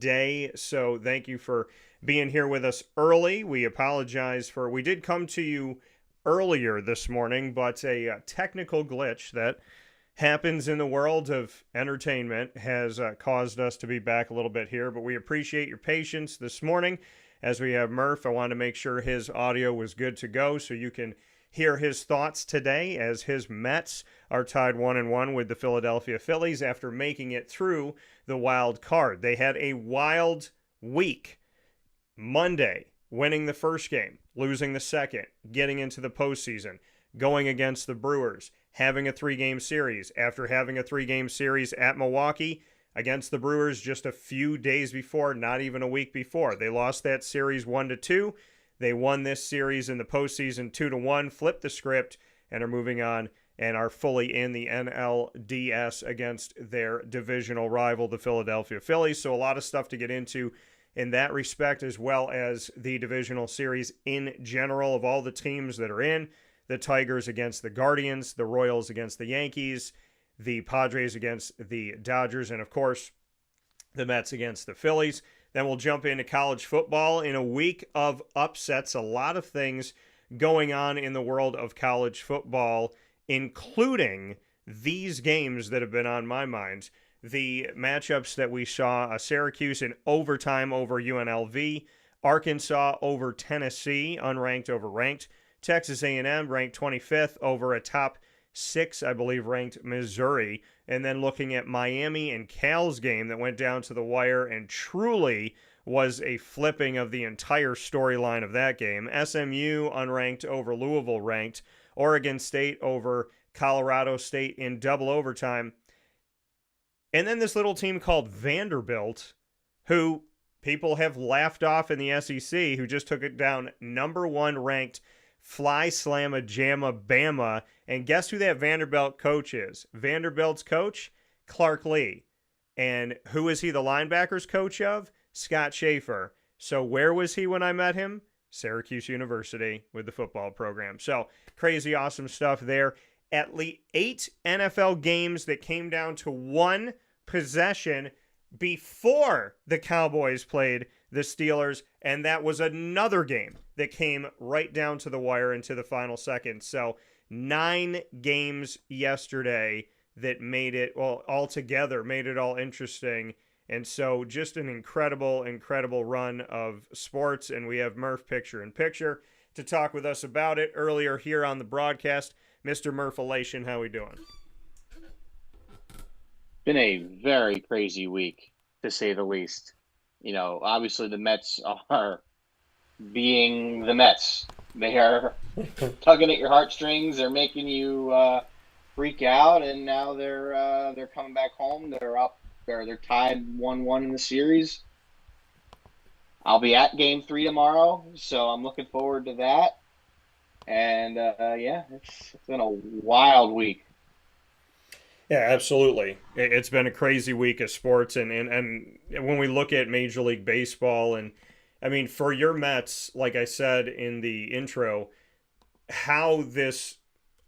day. So thank you for being here with us early. We apologize we did come to you earlier this morning, but a technical glitch that happens in the world of entertainment has caused us to be back a little bit here. But we appreciate your patience this morning as we have Murph. I wanted to make sure his audio was good to go so you can hear his thoughts today as his Mets are tied 1-1 with the Philadelphia Phillies after making it through the wild card. They had a wild week. Monday, winning the first game, losing the second, getting into the postseason, going against the Brewers, having a 3-game series. After having a 3-game series at Milwaukee against the Brewers just a few days before, not even a week before. They lost that series 1-2. They won this series in the postseason 2-1, flipped the script, and are moving on and are fully in the NLDS against their divisional rival, the Philadelphia Phillies. So a lot of stuff to get into in that respect, as well as the divisional series in general of all the teams that are in. The Tigers against the Guardians, the Royals against the Yankees, the Padres against the Dodgers, and of course, the Mets against the Phillies. Then we'll jump into college football in a week of upsets. A lot of things going on in the world of college football, including these games that have been on my mind. The matchups that we saw, Syracuse in overtime over UNLV, Arkansas over Tennessee, unranked over ranked, Texas A&M ranked 25th over a top 6, I believe, ranked Missouri. And then looking at Miami and Cal's game that went down to the wire and truly was a flipping of the entire storyline of that game. SMU unranked over Louisville ranked. Oregon State over Colorado State in double overtime. And then this little team called Vanderbilt, who people have laughed off in the SEC, who just took it down number 1 ranked Fly Slamma Jamma Bama. And guess who that Vanderbilt coach is? Vanderbilt's coach, Clark Lee. And who is he the linebackers coach of? Scott Schaefer. So where was he when I met him? Syracuse University with the football program. So crazy awesome stuff there. At least 8 NFL games that came down to 1 possession before the Cowboys played the Steelers, and that was another game that came right down to the wire into the final seconds. So 9 games yesterday that made it, well, altogether made it all interesting. And so just an incredible, incredible run of sports. And we have Murph picture in picture to talk with us about it earlier here on the broadcast. Mr. Murph Elation, how we doing? Been a very crazy week, to say the least. You know, obviously the Mets are being the Mets. They are tugging at your heartstrings. They're making you freak out, and now they're coming back home. They're up. They're tied 1-1 in the series. I'll be at Game 3 tomorrow, so I'm looking forward to that. And yeah, it's been a wild week. Yeah, absolutely. It's been a crazy week of sports, and when we look at Major League Baseball, and I mean, for your Mets, like I said in the intro, how this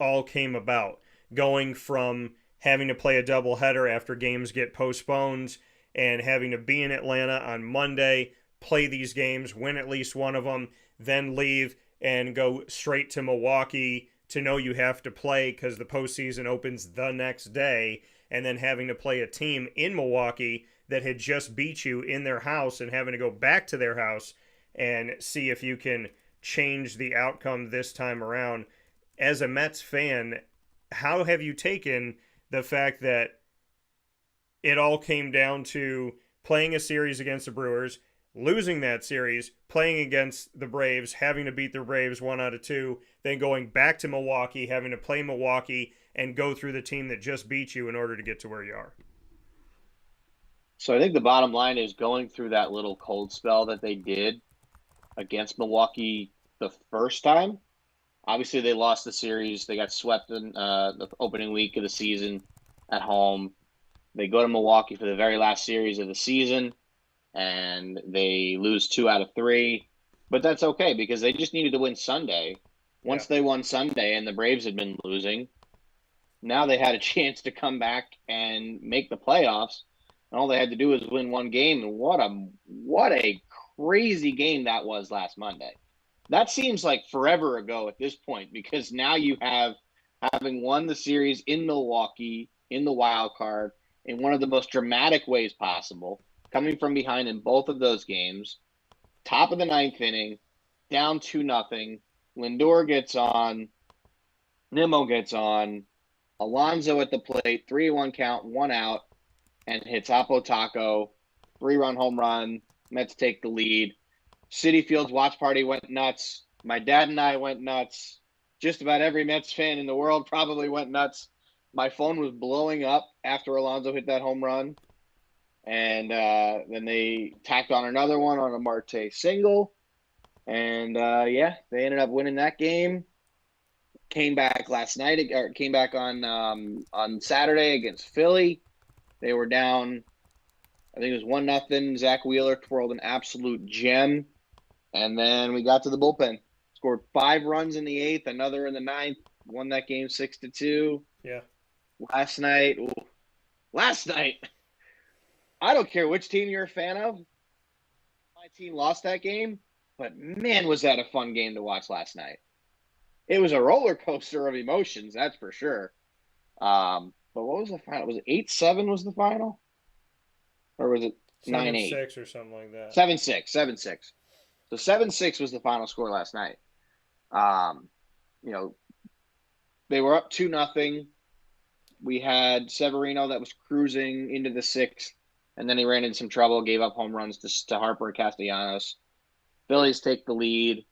all came about, going from having to play a doubleheader after games get postponed and having to be in Atlanta on Monday, play these games, win at least one of them, then leave and go straight to Milwaukee to know you have to play because the postseason opens the next day, and then having to play a team in Milwaukee that had just beat you in their house and having to go back to their house and see if you can change the outcome this time around. As a Mets fan, how have you taken the fact that it all came down to playing a series against the Brewers, losing that series, playing against the Braves, having to beat the Braves 1 out of 2, then going back to Milwaukee, having to play Milwaukee and go through the team that just beat you in order to get to where you are? So I think the bottom line is going through that little cold spell that they did against Milwaukee the first time. Obviously, they lost the series. They got swept in the opening week of the season at home. They go to Milwaukee for the very last series of the season, and they lose 2 out of 3. But that's okay because they just needed to win Sunday. Once they won Sunday and the Braves had been losing, now they had a chance to come back and make the playoffs. And all they had to do was win one game. And what a crazy game that was last Monday. That seems like forever ago at this point, because now you have, having won the series in Milwaukee in the wild card in one of the most dramatic ways possible, coming from behind in both of those games, top of the ninth inning, down 2-0. Lindor gets on, Nimmo gets on, Alonso at the plate, 3-1 count, 1 out, and hits Apo Taco, 3-run home run. Mets take the lead. Citi Field's watch party went nuts. My dad and I went nuts. Just about every Mets fan in the world probably went nuts. My phone was blowing up after Alonso hit that home run. And then they tacked on another one on a Marte single. And, yeah, they ended up winning that game. Came back last night, or came back on Saturday against Philly. They were down, I think it was 1-0. Zach Wheeler twirled an absolute gem. And then we got to the bullpen. Scored 5 runs in the 8th, another in the 9th. Won that game 6-2. Yeah. Last night, I don't care which team you're a fan of. My team lost that game. But, man, was that a fun game to watch last night. It was a roller coaster of emotions, that's for sure. But what was the final? Was it 8-7 was the final? Or was it 9-8? 7-6 or something like that. 7-6. So 7-6 was the final score last night. They were up 2-0. We had Severino that was cruising into the 6th, and then he ran into some trouble, gave up home runs to Harper and Castellanos. Phillies take the lead,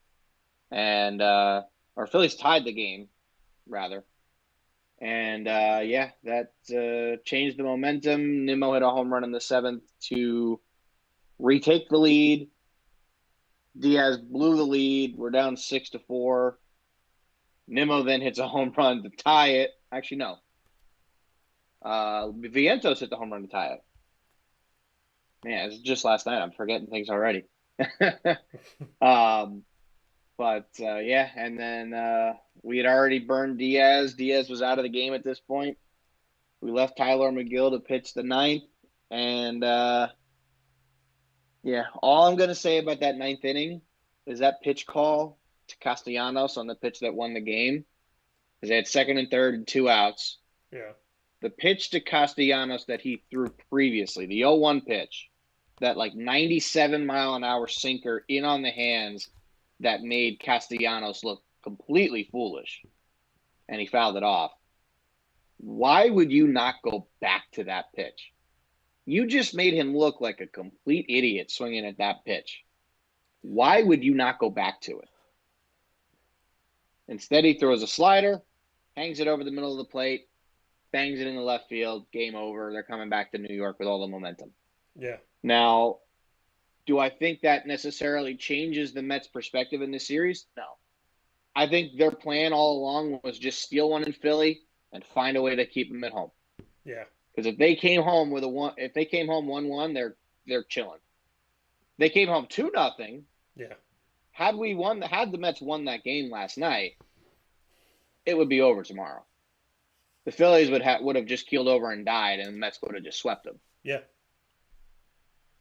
and or Phillies tied the game, rather. And, that changed the momentum. Nimmo hit a home run in the 7th to retake the lead. Diaz blew the lead. We're down 6-4. Nimmo then hits a home run to tie it. Actually, no. Vientos hit the home run to tie it. Man, it's just last night. I'm forgetting things already. And then we had already burned Diaz. Diaz was out of the game at this point. We left Tyler McGill to pitch the 9th. And, all I'm going to say about that 9th inning is that pitch call to Castellanos on the pitch that won the game. Because they had 2nd and 3rd and 2 outs. Yeah. The pitch to Castellanos that he threw previously, the 0-1 pitch, that 97-mile-an-hour sinker in on the hands that made Castellanos look completely foolish, and he fouled it off. Why would you not go back to that pitch? You just made him look like a complete idiot swinging at that pitch. Why would you not go back to it? Instead, he throws a slider, hangs it over the middle of the plate, bangs it in the left field, game over. They're coming back to New York with all the momentum. Yeah. Now, do I think that necessarily changes the Mets' perspective in this series? No. I think their plan all along was just steal one in Philly and find a way to keep them at home. Yeah. Because if they came home 1-1, they're chilling. They came home 2-0. Yeah. Had the Mets won that game last night, it would be over tomorrow. The Phillies would have just keeled over and died, and the Mets would have just swept them. Yeah.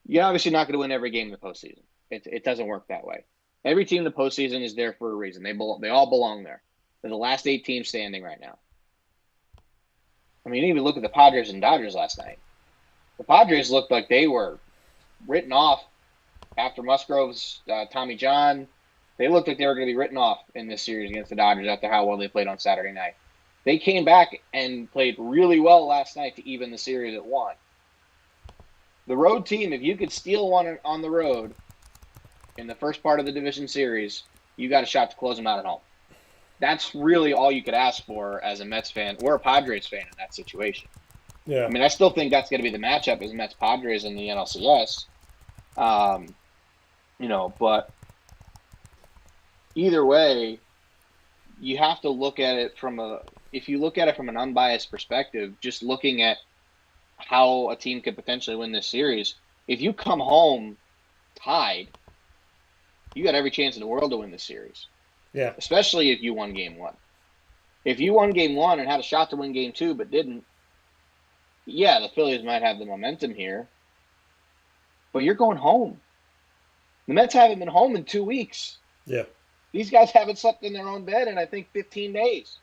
You're obviously not going to win every game in the postseason. It doesn't work that way. Every team in the postseason is there for a reason. They all belong there. They're the last 8 teams standing right now. I mean, even look at the Padres and Dodgers last night. The Padres looked like they were written off after Musgrove's Tommy John. They looked like they were going to be written off in this series against the Dodgers after how well they played on Saturday night. They came back and played really well last night to even the series at 1. The road team, if you could steal one on the road in the first part of the division series, you got a shot to close them out at home. That's really all you could ask for as a Mets fan or a Padres fan in that situation. Yeah. I mean, I still think that's going to be the matchup is Mets-Padres in the NLCS. But either way, you have to look at it if you look at it from an unbiased perspective, just looking at how a team could potentially win this series, if you come home tied, you got every chance in the world to win this series. Yeah. Especially if you won game 1. If you won game 1 and had a shot to win game 2 but didn't, yeah, the Phillies might have the momentum here. but you're going home. The Mets haven't been home in 2 weeks. Yeah. These guys haven't slept in their own bed in, I think, 15 days.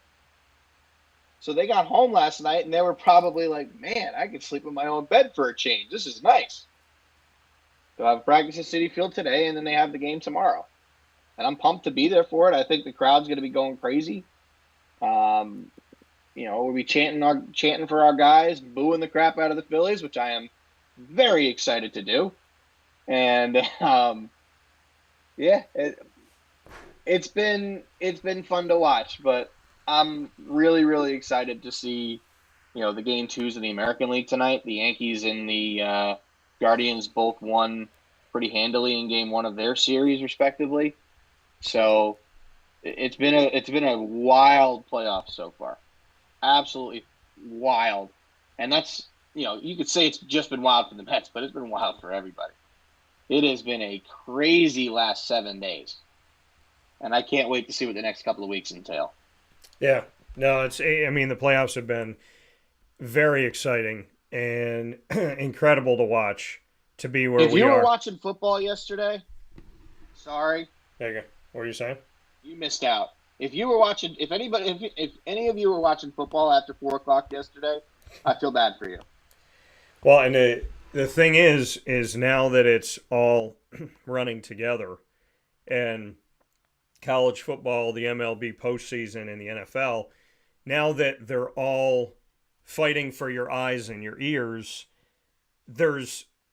So they got home last night, and they were probably like, man, I could sleep in my own bed for a change. This is nice. They'll have practice at Citi Field today, and then they have the game tomorrow. And I'm pumped to be there for it. I think the crowd's going to be going crazy. We'll be chanting for our guys, booing the crap out of the Phillies, which I am very excited to do. And it's been fun to watch, but I'm really, really excited to see, the game twos of the American League tonight. The Yankees and the Guardians both won pretty handily in game one of their series, respectively. So it's been a wild playoff so far. Absolutely wild. And that's, you could say it's just been wild for the Mets, but it's been wild for everybody. It has been a crazy last 7 days. And I can't wait to see what the next couple of weeks entail. Yeah. No, the playoffs have been very exciting and incredible to watch, to be where we are. If you were watching football yesterday, sorry. There you go. What are you saying? You missed out. If any of you were watching football after 4:00 yesterday, I feel bad for you. Well, and the thing is now that it's all running together, and college football, the MLB postseason, and the NFL, now that they're all fighting for your eyes and your ears,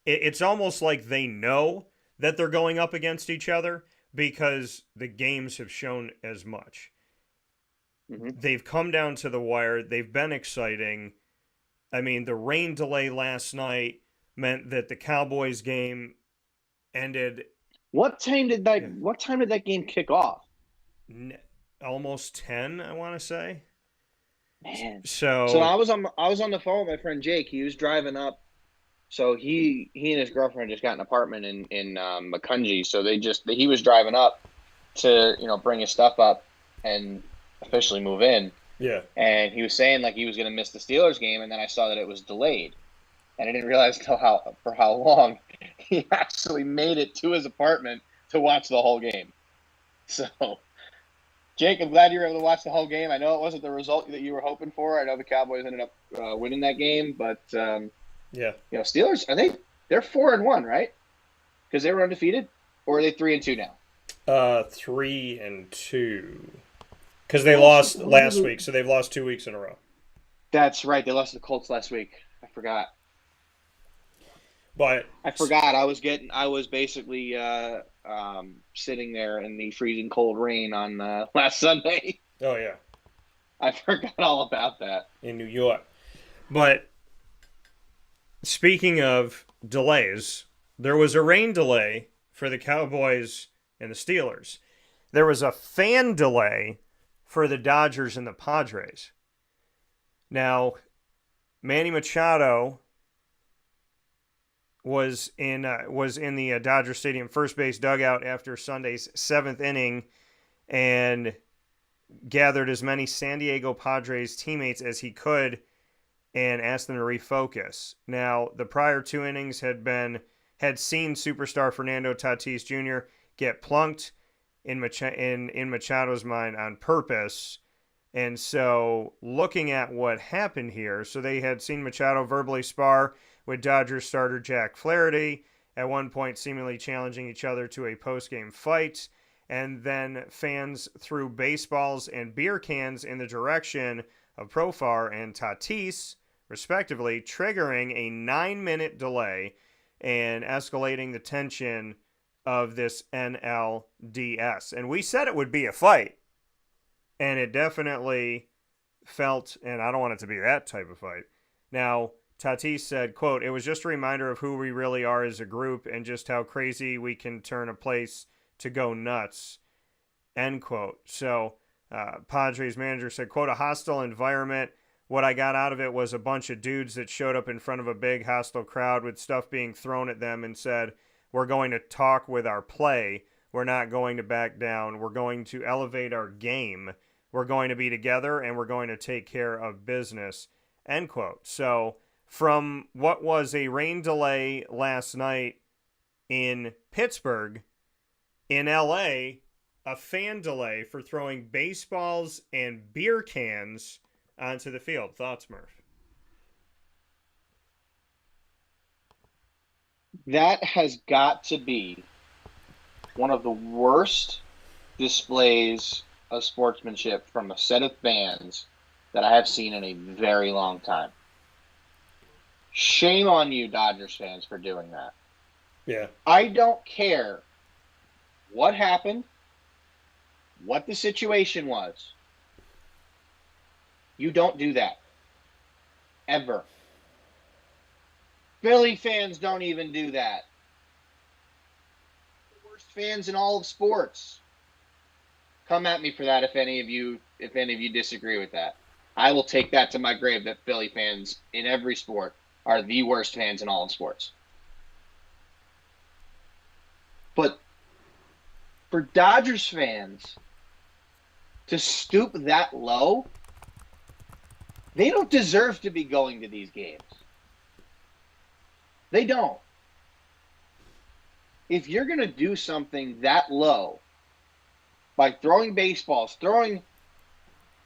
it's almost like they know that they're going up against each other because the games have shown as much. Mm-hmm. They've come down to the wire. They've been exciting. I mean, the rain delay last night meant that the Cowboys game ended. What time did that game kick off? Almost 10, I want to say. Man. So I was on the phone with my friend Jake. He was driving up. So he and his girlfriend just got an apartment in Macungie. So he was driving up to bring his stuff up and officially move in. Yeah. And he was saying like he was going to miss the Steelers game, and then I saw that it was delayed, and I didn't realize for how long he actually made it to his apartment to watch the whole game. So, Jake, I'm glad you were able to watch the whole game. I know it wasn't the result that you were hoping for. I know the Cowboys ended up winning that game, but yeah, Steelers they're 4-1, right? Because they were undefeated, or are they 3-2 now? 3-2. Because they lost last week, so they've lost 2 weeks in a row. That's right. They lost to the Colts last week. I forgot. But I forgot. I was basically sitting there in the freezing cold rain on last Sunday. Oh yeah, I forgot all about that in New York. But speaking of delays, there was a rain delay for the Cowboys and the Steelers. There was a fan delay for the Dodgers and the Padres. Now, Manny Machado was in the Dodger Stadium first base dugout after Sunday's 7th inning and gathered as many San Diego Padres teammates as he could and asked them to refocus. Now, the prior 2 innings had seen superstar Fernando Tatis Jr. get plunked in Machado's mind on purpose. And so looking at what happened here, so they had seen Machado verbally spar with Dodgers starter Jack Flaherty, at one point seemingly challenging each other to a post-game fight, and then fans threw baseballs and beer cans in the direction of Profar and Tatis, respectively, triggering a 9-minute delay and escalating the tension of this NLDS. And we said it would be a fight, and it definitely felt, and I don't want it to be that type of fight. Now, Tatis said, quote, "It was just a reminder of who we really are as a group and just how crazy we can turn a place to go nuts," end quote. So Padres manager said, quote, "A hostile environment. What I got out of it was a bunch of dudes that showed up in front of a big hostile crowd with stuff being thrown at them and said, we're going to talk with our play. We're not going to back down. We're going to elevate our game. We're going to be together, and we're going to take care of business," end quote. So from what was a rain delay last night in Pittsburgh. In LA, a fan delay for throwing baseballs and beer cans onto the field. Thoughts, Murph? That has got to be one of the worst displays of sportsmanship from a set of fans that I have seen in a very long time. Shame on you, Dodgers fans, for doing that. Yeah. I don't care what happened, what the situation was. You don't do that. Ever. Philly fans don't even do that. The worst fans in all of sports. Come at me for that if any of you disagree with that. I will take that to my grave that Philly fans in every sport are the worst fans in all of sports. But for Dodgers fans to stoop that low, they don't deserve to be going to these games. They don't. If you're going to do something that low by throwing baseballs, throwing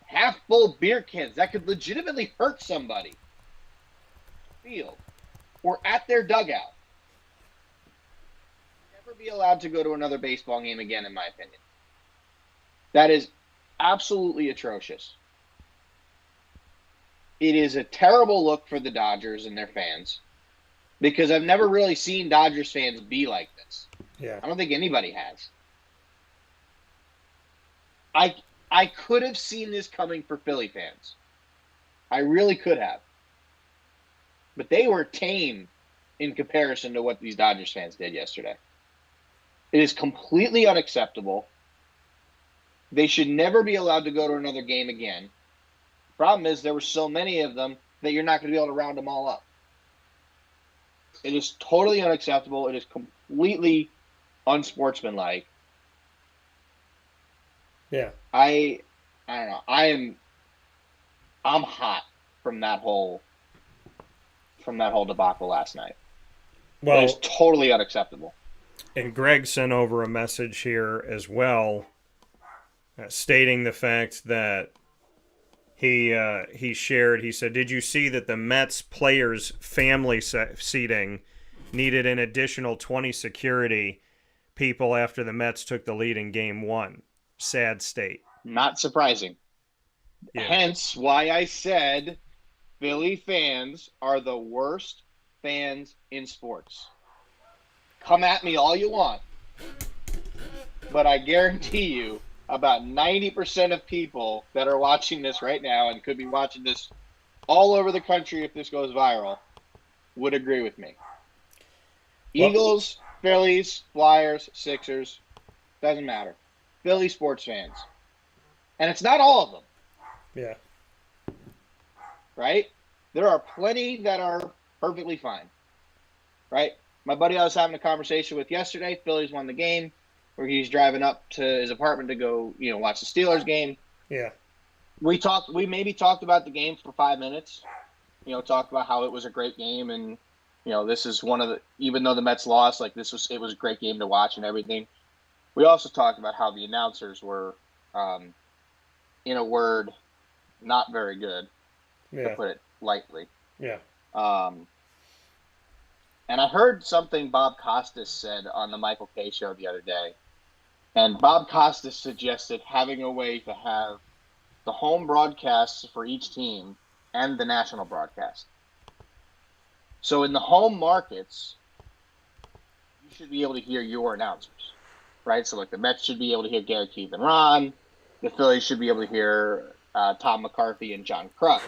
half-full beer cans that could legitimately hurt somebody field or at their dugout, never be allowed to go to another baseball game again, in my opinion. That is absolutely atrocious. It is a terrible look for the Dodgers and their fans because I've never really seen Dodgers fans be like this. Yeah. I don't think anybody has. I could have seen this coming for Philly fans. I really could have. But they were tame in comparison to what these Dodgers fans did yesterday. It is completely unacceptable. They should never be allowed to go to another game again. Problem is there were so many of them that you're not going to be able to round them all up. It is totally unacceptable. It is completely unsportsmanlike. Yeah. I don't know. I'm hot from that whole debacle last night. Well, it's totally unacceptable. And Greg sent over a message here as well, stating the fact that he shared. He said, "Did you see that the Mets players' family seating needed an additional 20 security people after the Mets took the lead in Game 1? Sad state." Not surprising. Yeah. Hence why I said Philly fans are the worst fans in sports. Come at me all you want. But I guarantee you about 90% of people that are watching this right now and could be watching this all over the country if this goes viral would agree with me. Well, Eagles, Phillies, Flyers, Sixers, doesn't matter. Philly sports fans. And it's not all of them. Yeah. Right? There are plenty that are perfectly fine. Right? My buddy I was having a conversation with yesterday, Phillies won the game, where he's driving up to his apartment to go, watch the Steelers game. Yeah. We maybe talked about the game for 5 minutes. Talked about how it was a great game and this is one of the, even though the Mets lost, it was a great game to watch and everything. We also talked about how the announcers were, in a word, not very good, to put it lightly. Yeah. And I heard something Bob Costas said on the Michael Kay show the other day. And Bob Costas suggested having a way to have the home broadcasts for each team and the national broadcast. So in the home markets, you should be able to hear your announcers, right? So the Mets should be able to hear Gary, Keith, and Ron. The Phillies should be able to hear Tom McCarthy and John Kruk,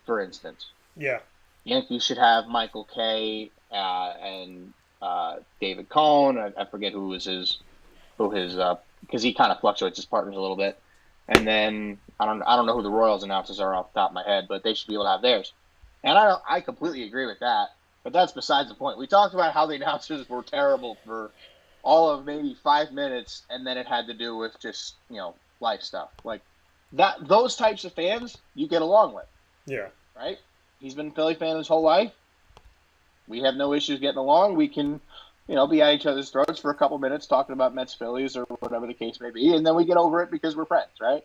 for instance. Yeah. Yankees should have Michael Kay and David Cohn. I forget who his because he kind of fluctuates his partners a little bit. And then I don't know who the Royals announcers are off the top of my head, but they should be able to have theirs. And I completely agree with that. But that's besides the point. We talked about how the announcers were terrible for all of maybe 5 minutes, and then it had to do with just life stuff like that. Those types of fans you get along with. Yeah. Right. He's been a Philly fan his whole life. We have no issues getting along. We can be at each other's throats for a couple minutes talking about Mets Phillies or whatever the case may be, and then we get over it because we're friends, right?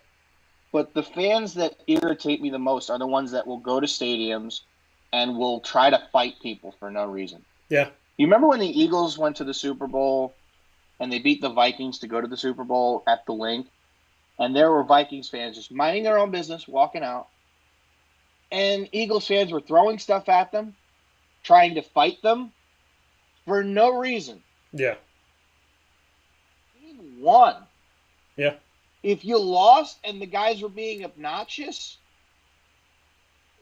But the fans that irritate me the most are the ones that will go to stadiums and will try to fight people for no reason. Yeah. You remember when the Eagles went to the Super Bowl and they beat the Vikings to go to the Super Bowl at the Link? And there were Vikings fans just minding their own business, walking out. And Eagles fans were throwing stuff at them, trying to fight them for no reason. Yeah. Team won. Yeah. If you lost and the guys were being obnoxious,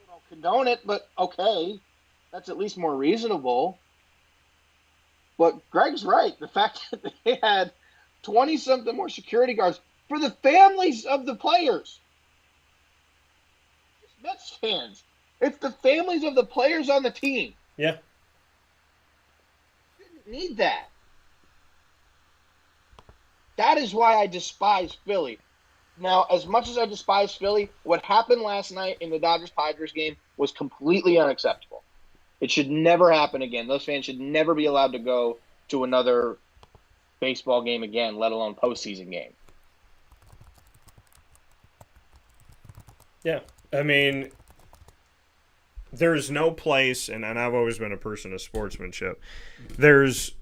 I don't condone it, but okay, that's at least more reasonable. But Greg's right. The fact that they had 20-something more security guards for the families of the players. It's Mets fans. It's the families of the players on the team. Yeah. Didn't need that. That is why I despise Philly. Now, as much as I despise Philly, what happened last night in the Dodgers-Padres game was completely unacceptable. It should never happen again. Those fans should never be allowed to go to another baseball game again, let alone postseason game. Yeah. I mean, there's no place, and I've always been a person of sportsmanship, there's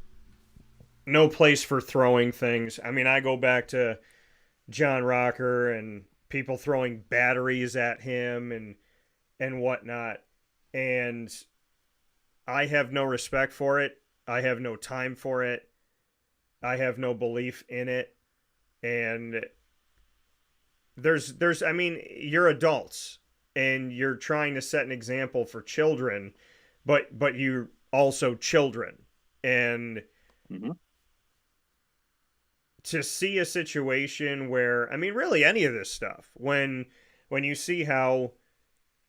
no place for throwing things. I mean, I go back to John Rocker and people throwing batteries at him and whatnot. And I have no respect for it. I have no time for it. I have no belief in it. And I mean, you're adults and you're trying to set an example for children, but you're also children. And to see a situation where, I mean, really any of this stuff, when you see how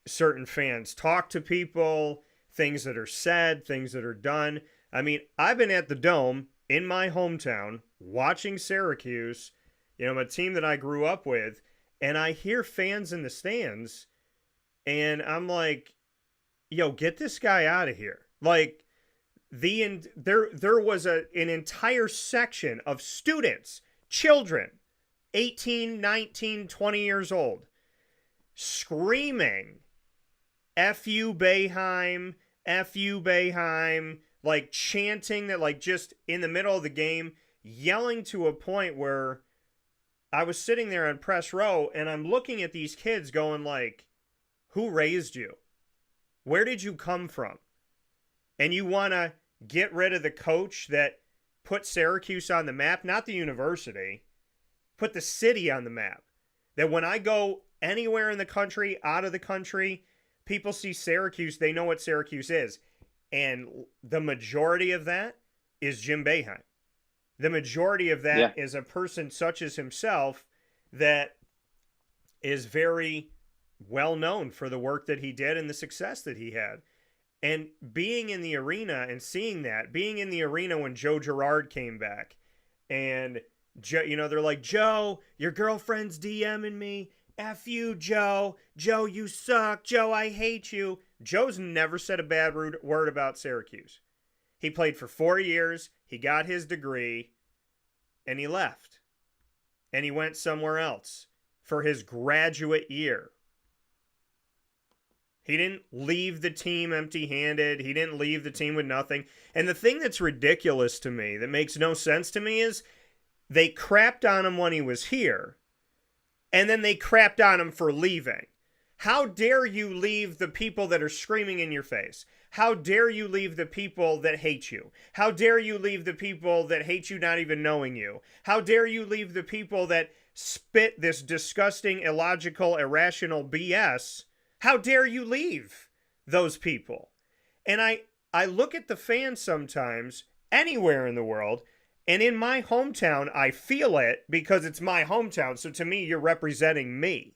certain fans talk to people, things that are said, things that are done. I mean, I've been at the Dome in my hometown watching Syracuse, a team that I grew up with, and I hear fans in the stands, and I'm like, yo, get this guy out of here. Like, there was an entire section of students, children, 18, 19, 20 years old, screaming, F you, Boeheim, F you, Boeheim, like chanting that, like just in the middle of the game, yelling to a point where I was sitting there on press row and I'm looking at these kids going like, who raised you? Where did you come from? And you want to get rid of the coach that put Syracuse on the map, not the university, put the city on the map. That when I go anywhere in the country, out of the country, people see Syracuse, they know what Syracuse is. And the majority of that is Jim Boeheim. The majority of that is a person such as himself that is very well known for the work that he did and the success that he had. And being in the arena and seeing that, being in the arena when Joe Girard came back, and they're like, Joe, your girlfriend's DMing me. F you, Joe. Joe, you suck. Joe, I hate you. Joe's never said a bad word about Syracuse. He played for 4 years. He got his degree, and he left. And he went somewhere else for his graduate year. He didn't leave the team empty-handed. He didn't leave the team with nothing. And the thing that's ridiculous to me, that makes no sense to me, is they crapped on him when he was here, and then they crapped on him for leaving. How dare you leave the people that are screaming in your face? How dare you leave the people that hate you? How dare you leave the people that hate you not even knowing you? How dare you leave the people that spit this disgusting, illogical, irrational BS? How dare you leave those people? And I look at the fans sometimes, anywhere in the world, and in my hometown, I feel it because it's my hometown. So to me, you're representing me.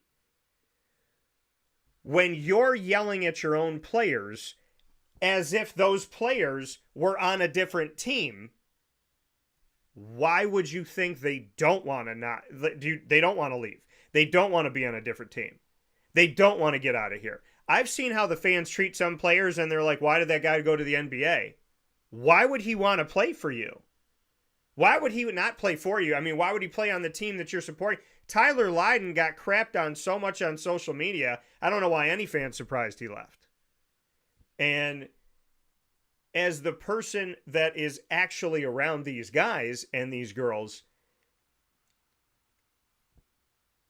When you're yelling at your own players as if those players were on a different team, why would you think they don't want to leave? They don't want to be on a different team. They don't want to get out of here. I've seen how the fans treat some players and they're like, why did that guy go to the NBA? why would he want to play for you? Why would he not play for you? I mean, why would he play on the team that you're supporting? Tyler Lydon got crapped on so much on social media. I don't know why any fan's surprised he left. And as the person that is actually around these guys and these girls,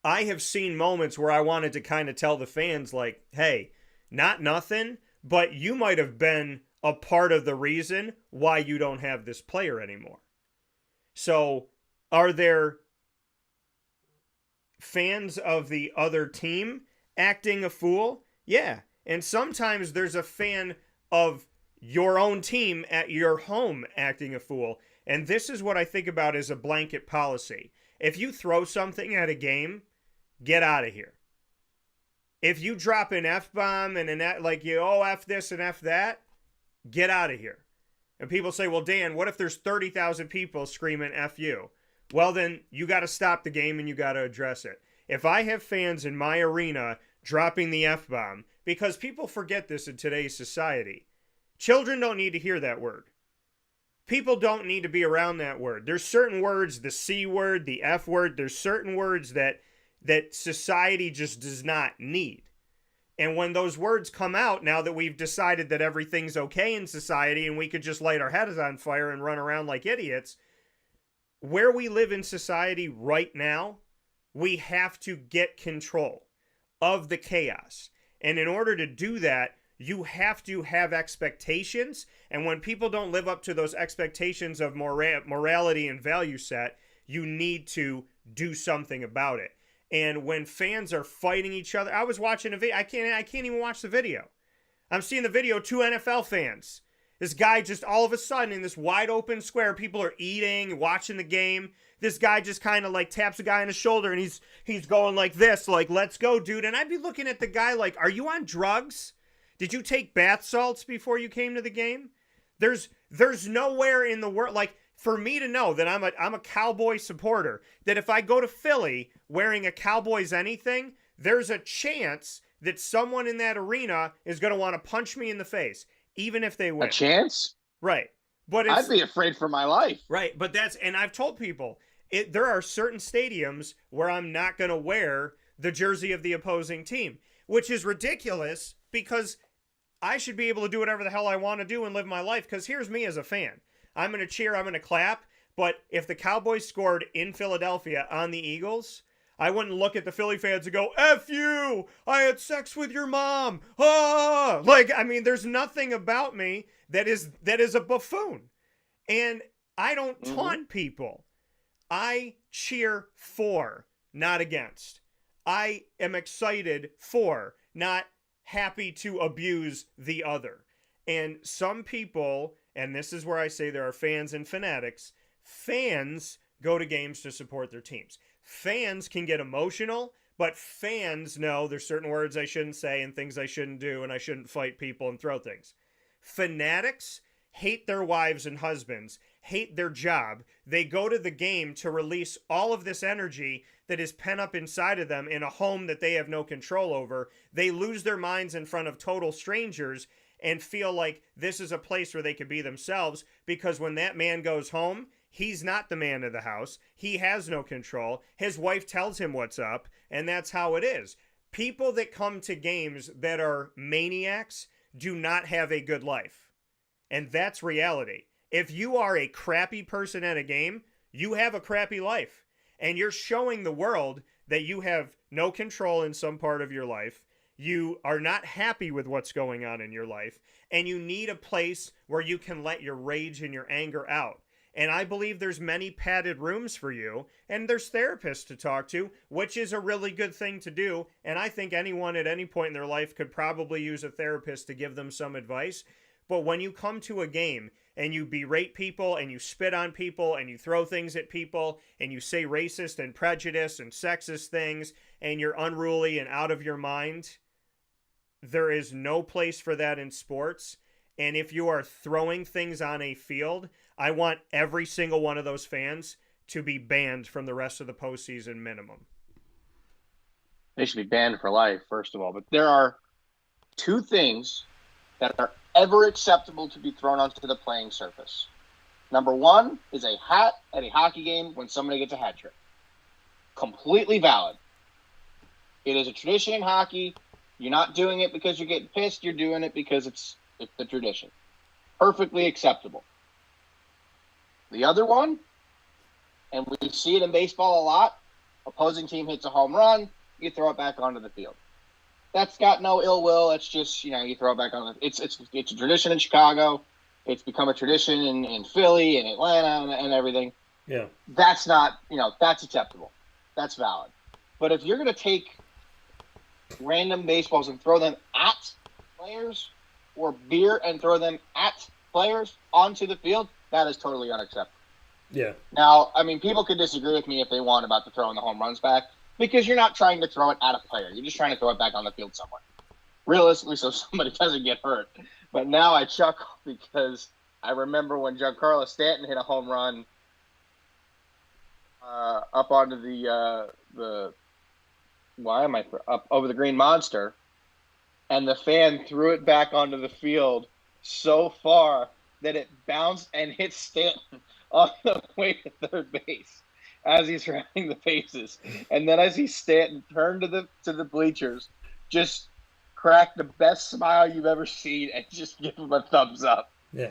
I have seen moments where I wanted to kind of tell the fans, like, hey, not nothing, but you might have been a part of the reason why you don't have this player anymore. So, are there fans of the other team acting a fool? Yeah. And sometimes there's a fan of your own team at your home acting a fool. And this is what I think about as a blanket policy. If you throw something at a game, get out of here. If you drop an F-bomb and F this and F that, get out of here. And people say, well, Dan, what if there's 30,000 people screaming F you? Well, then you got to stop the game and you got to address it. If I have fans in my arena dropping the F-bomb, because people forget this in today's society, children don't need to hear that word. People don't need to be around that word. There's certain words, the C word, the F word, there's certain words that society just does not need. And when those words come out, now that we've decided that everything's okay in society and we could just light our heads on fire and run around like idiots, where we live in society right now, we have to get control of the chaos. And in order to do that, you have to have expectations. And when people don't live up to those expectations of morality and value set, you need to do something about it. And when fans are fighting each other, I was watching a video. I can't even watch the video. I'm seeing the video, 2 NFL fans. This guy just all of a sudden in this wide open square, people are eating, watching the game. This guy just kind of like taps a guy on the shoulder and he's going like this, like, let's go, dude. And I'd be looking at the guy like, are you on drugs? Did you take bath salts before you came to the game? There's nowhere in the world, like, for me to know that I'm a Cowboy supporter, that if I go to Philly wearing a Cowboys anything, there's a chance that someone in that arena is going to want to punch me in the face, even if they win. A chance? Right. But I'd be afraid for my life. Right. But and I've told people, there are certain stadiums where I'm not going to wear the jersey of the opposing team, which is ridiculous because I should be able to do whatever the hell I want to do and live my life. Because here's me as a fan. I'm going to cheer, I'm going to clap, but if the Cowboys scored in Philadelphia on the Eagles, I wouldn't look at the Philly fans and go, F you, I had sex with your mom. Ah! Like, I mean, there's nothing about me that is a buffoon. And I don't taunt people. I cheer for, not against. I am excited for, not happy to abuse the other. And some people, and this is where I say there are fans and fanatics, fans go to games to support their teams. Fans can get emotional, but fans know there's certain words I shouldn't say and things I shouldn't do, and I shouldn't fight people and throw things. Fanatics hate their wives and husbands, hate their job. They go to the game to release all of this energy that is pent up inside of them in a home that they have no control over. They lose their minds in front of total strangers and feel like this is a place where they could be themselves, because when that man goes home, he's not the man of the house. He has no control. His wife tells him what's up, and that's how it is. People that come to games that are maniacs do not have a good life. And that's reality. If you are a crappy person at a game, you have a crappy life. And you're showing the world that you have no control in some part of your life. You are not happy with what's going on in your life, and you need a place where you can let your rage and your anger out. And I believe there's many padded rooms for you, and there's therapists to talk to, which is a really good thing to do. And I think anyone at any point in their life could probably use a therapist to give them some advice. But when you come to a game and you berate people and you spit on people and you throw things at people and you say racist and prejudice and sexist things and you're unruly and out of your mind, there is no place for that in sports. And if you are throwing things on a field, I want every single one of those fans to be banned from the rest of the postseason minimum. They should be banned for life, first of all. But there are two things that are ever acceptable to be thrown onto the playing surface. Number one is a hat at a hockey game when somebody gets a hat trick. Completely valid. It is a tradition in hockey. You're not doing it because you're getting pissed. You're doing it because it's the tradition. Perfectly acceptable. The other one, and we see it in baseball a lot, opposing team hits a home run, you throw it back onto the field. That's got no ill will. It's just, you throw it back on. It's a tradition in Chicago. It's become a tradition in Philly and Atlanta and everything. Yeah. That's not, that's acceptable. That's valid. But if you're going to take random baseballs and throw them at players, or beer and throw them at players onto the field, that is totally unacceptable. Yeah. Now, people could disagree with me if they want about the throwing the home runs back, because you're not trying to throw it at a player. You're just trying to throw it back on the field somewhere. Realistically, so somebody doesn't get hurt. But now I chuckle because I remember when Giancarlo Stanton hit a home run up onto up over the Green Monster, and the fan threw it back onto the field so far that it bounced and hit Stanton on the way to third base as he's rounding the bases. And then I see Stanton turn to the bleachers, just crack the best smile you've ever seen, and just give him a thumbs up. Yeah.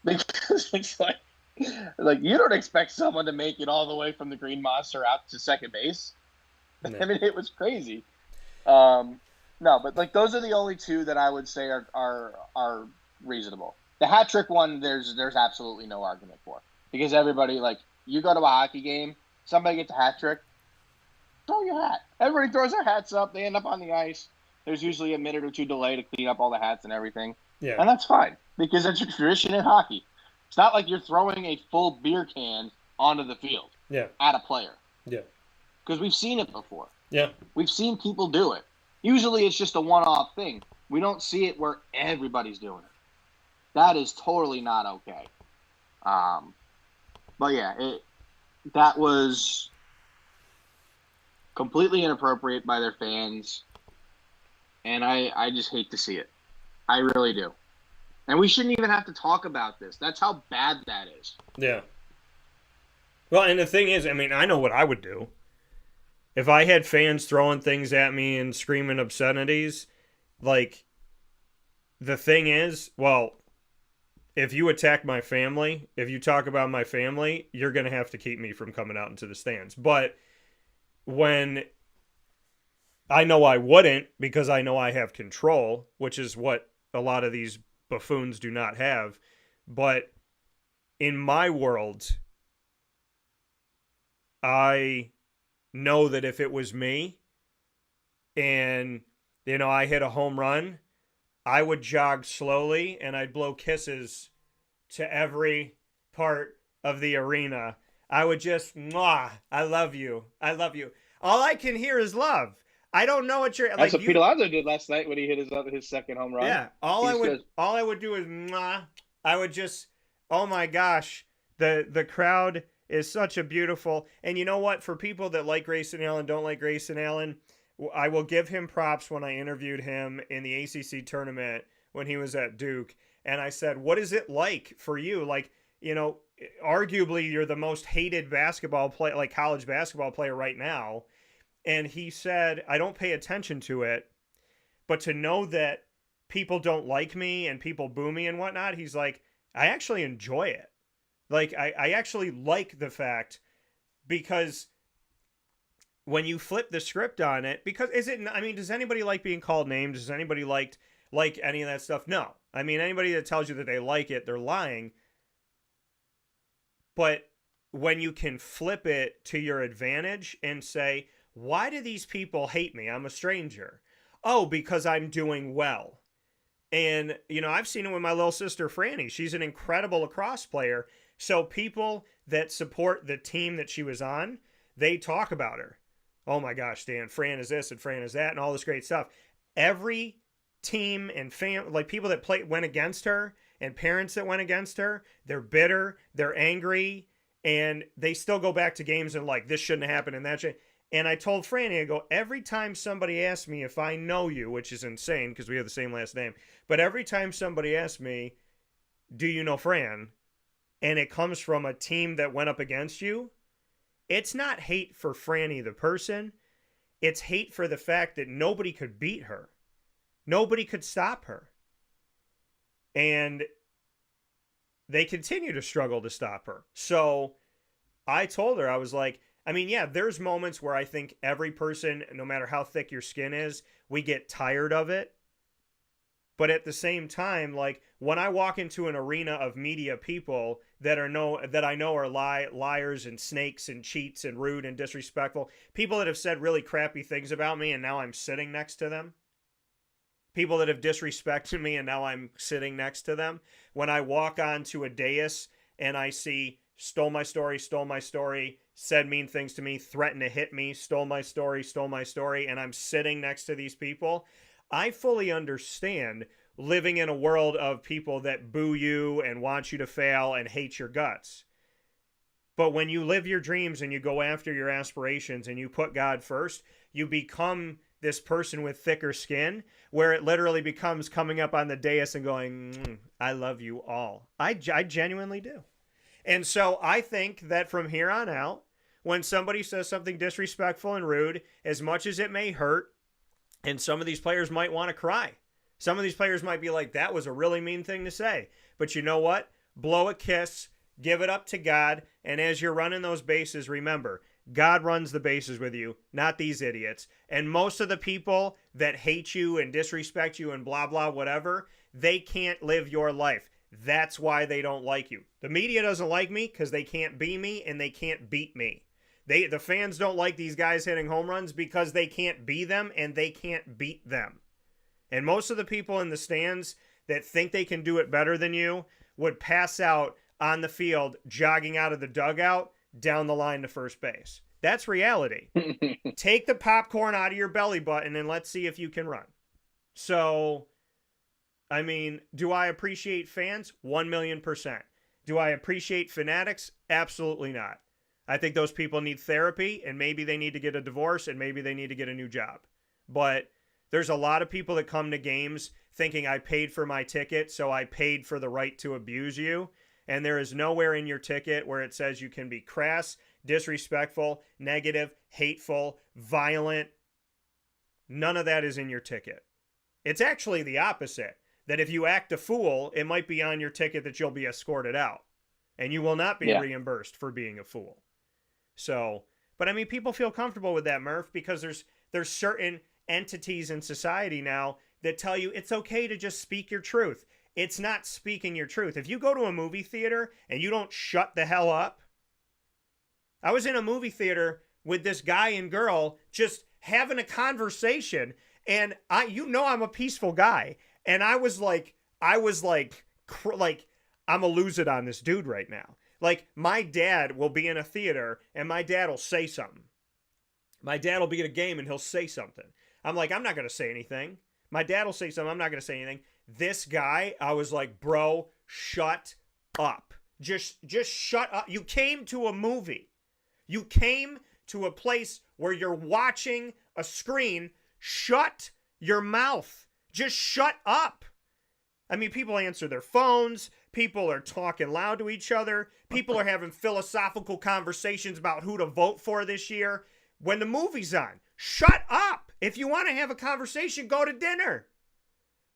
Because it's like you don't expect someone to make it all the way from the Green Monster out to second base. No. It was crazy. No, but those are the only two that I would say are reasonable. The hat trick one, there's absolutely no argument for, because everybody, you go to a hockey game, somebody gets a hat trick, throw your hat. Everybody throws their hats up. They end up on the ice. There's usually a minute or two delay to clean up all the hats and everything. Yeah, and that's fine, because that's a tradition in hockey. It's not like you're throwing a full beer can onto the field. Yeah. At a player. Yeah. Because we've seen it before. Yeah. We've seen people do it. Usually it's just a one-off thing. We don't see it where everybody's doing it. That is totally not okay. But yeah, that was completely inappropriate by their fans, and I just hate to see it. I really do. And we shouldn't even have to talk about this. That's how bad that is. Yeah. Well, and the thing is, I know what I would do. If I had fans throwing things at me and screaming obscenities, the thing is, well, if you attack my family, if you talk about my family, you're going to have to keep me from coming out into the stands. But when I know I wouldn't, because I know I have control, which is what a lot of these buffoons do not have. But in my world, I know that if it was me and, I hit a home run, I would jog slowly and I'd blow kisses to every part of the arena. I would just, mwah, I love you. I love you. All I can hear is love. I don't know what you're... That's what Pete Alonso did last night when he hit his second home run. Yeah, all I would do is, mwah. I would just, oh my gosh, the crowd is such a beautiful... And you know what? For people that like Grayson Allen, don't like Grayson Allen, I will give him props when I interviewed him in the ACC tournament when he was at Duke. And I said, what is it like for you? Arguably you're the most hated basketball player, college basketball player right now. And he said, I don't pay attention to it, but to know that people don't like me and people boo me and whatnot, he's like, I actually enjoy it. I actually like the fact, because when you flip the script on it, because does anybody like being called names? Does anybody like any of that stuff? No. Anybody that tells you that they like it, they're lying. But when you can flip it to your advantage and say, why do these people hate me? I'm a stranger. Oh, because I'm doing well. And, I've seen it with my little sister, Franny. She's an incredible lacrosse player. So people that support the team that she was on, they talk about her. Oh my gosh, Dan, Fran is this and Fran is that and all this great stuff. Every team and people that went against her and parents that went against her, they're bitter, they're angry, and they still go back to games and this shouldn't have happened and that shouldn't. And I told Franny, I go, every time somebody asks me if I know you, which is insane because we have the same last name, but every time somebody asks me, do you know Fran? And it comes from a team that went up against you, it's not hate for Franny the person. It's hate for the fact that nobody could beat her. Nobody could stop her. And they continue to struggle to stop her. So I told her, I was like, I mean, yeah, there's moments where I think every person, no matter how thick your skin is, we get tired of it. But at the same time, like when I walk into an arena of media people that I know are liars and snakes and cheats and rude and disrespectful, people that have said really crappy things about me and now I'm sitting next to them, people that have disrespected me and now I'm sitting next to them. When I walk onto a dais and I see stole my story, said mean things to me, threatened to hit me, stole my story, and I'm sitting next to these people, I fully understand living in a world of people that boo you and want you to fail and hate your guts. But when you live your dreams and you go after your aspirations and you put God first, you become this person with thicker skin where it literally becomes coming up on the dais and going, I love you all. I genuinely do. And so I think that from here on out, when somebody says something disrespectful and rude, as much as it may hurt, and some of these players might want to cry. Some of these players might be like, that was a really mean thing to say. But you know what? Blow a kiss, give it up to God, and as you're running those bases, remember, God runs the bases with you, not these idiots. And most of the people that hate you and disrespect you and blah, blah, whatever, they can't live your life. That's why they don't like you. The media doesn't like me because they can't be me and they can't beat me. The fans don't like these guys hitting home runs because they can't be them and they can't beat them. And most of the people in the stands that think they can do it better than you would pass out on the field, jogging out of the dugout, down the line to first base. That's reality. Take the popcorn out of your belly button and let's see if you can run. So, I mean, do I appreciate fans? 1,000,000%. Do I appreciate fanatics? Absolutely not. I think those people need therapy and maybe they need to get a divorce and maybe they need to get a new job. But there's a lot of people that come to games thinking I paid for my ticket, so I paid for the right to abuse you. And there is nowhere in your ticket where it says you can be crass, disrespectful, negative, hateful, violent. None of that is in your ticket. It's actually the opposite. That if you act a fool, it might be on your ticket that you'll be escorted out. And you will not be reimbursed for being a fool. So, but I mean, people feel comfortable with that, Murph, because there's certain entities in society now that tell you it's okay to just speak your truth. It's not speaking your truth. If you go to a movie theater and you don't shut the hell up. I was in a movie theater with this guy and girl just having a conversation, and I'm a peaceful guy, and I was like I'm a lose it on this dude right now. Like, my dad will be in a theater and my dad will say something. My dad will be at a game and he'll say something. I'm like, I'm not going to say anything. My dad will say something. I'm not going to say anything. This guy, I was like, bro, shut up. Just shut up. You came to a movie. You came to a place where you're watching a screen. Shut your mouth. Just shut up. I mean, people answer their phones. People are talking loud to each other. People are having philosophical conversations about who to vote for this year. When the movie's on, shut up. If you want to have a conversation, go to dinner.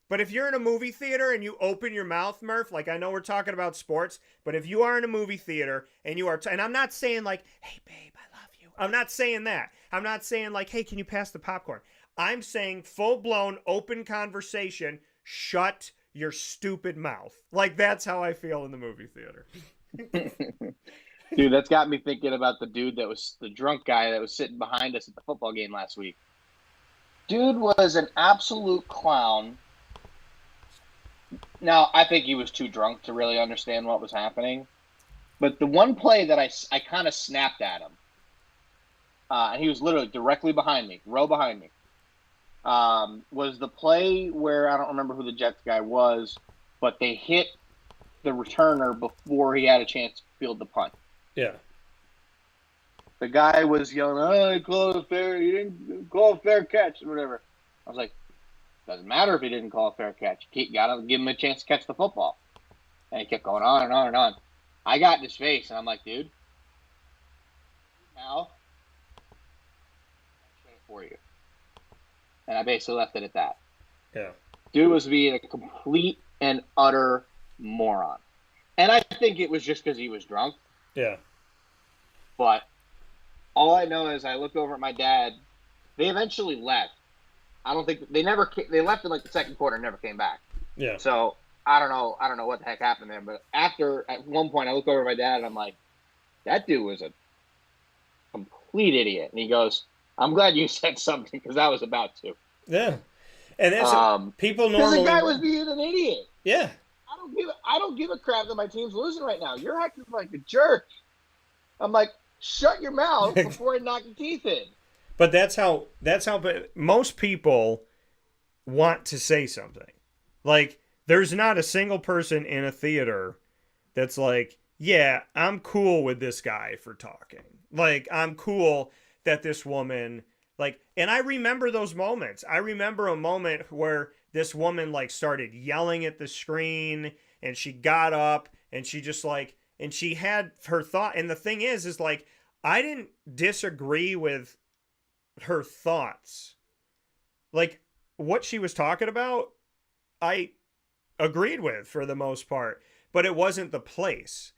But if you're in a movie theater and you open your mouth, Murph, like I know we're talking about sports, but if you are in a movie theater and you are, and I'm not saying like, hey, babe, I love you. I'm not saying that. I'm not saying like, hey, can you pass the popcorn? I'm saying full-blown open conversation, shut your stupid mouth. Like, that's how I feel in the movie theater. Dude, that's got me thinking about the dude that was the drunk guy that was sitting behind us at the football game last week. Dude was an absolute clown. Now, I think he was too drunk to really understand what was happening. But the one play that I kind of snapped at him, and he was literally directly behind me, row behind me, was the play where I don't remember who the Jets guy was, but they hit the returner before he had a chance to field the punt. Yeah. the guy was yelling, "Oh, he called a fair. He didn't call a fair catch or whatever." I was like, "Doesn't matter if he didn't call a fair catch. You gotta give him a chance to catch the football." And he kept going on and on and on. I got in his face, and I'm like, "Dude, now for you." And I basically left it at that. Yeah. Dude was being a complete and utter moron. And I think it was just because he was drunk. Yeah. But all I know is I looked over at my dad. They eventually left. I don't think they left in like the second quarter and never came back. Yeah. So I don't know what the heck happened there. But at one point I looked over at my dad and I'm like, that dude was a complete idiot. And he goes, "I'm glad you said something because I was about to." Yeah. And that's people because normally. the guy was being an idiot. Yeah. I don't give a crap that my team's losing right now. You're acting like a jerk. I'm like, shut your mouth before I knock your teeth in. But that's how most people want to say something. Like, there's not a single person in a theater that's like, yeah, I'm cool with this guy for talking. Like, I'm cool that this woman, like, and I remember those moments. I remember a moment where this woman, like, started yelling at the screen, and she got up, and she just, like, and she had her thought. And the thing is like, I didn't disagree with her thoughts. Like, what she was talking about, I agreed with for the most part, but it wasn't the place.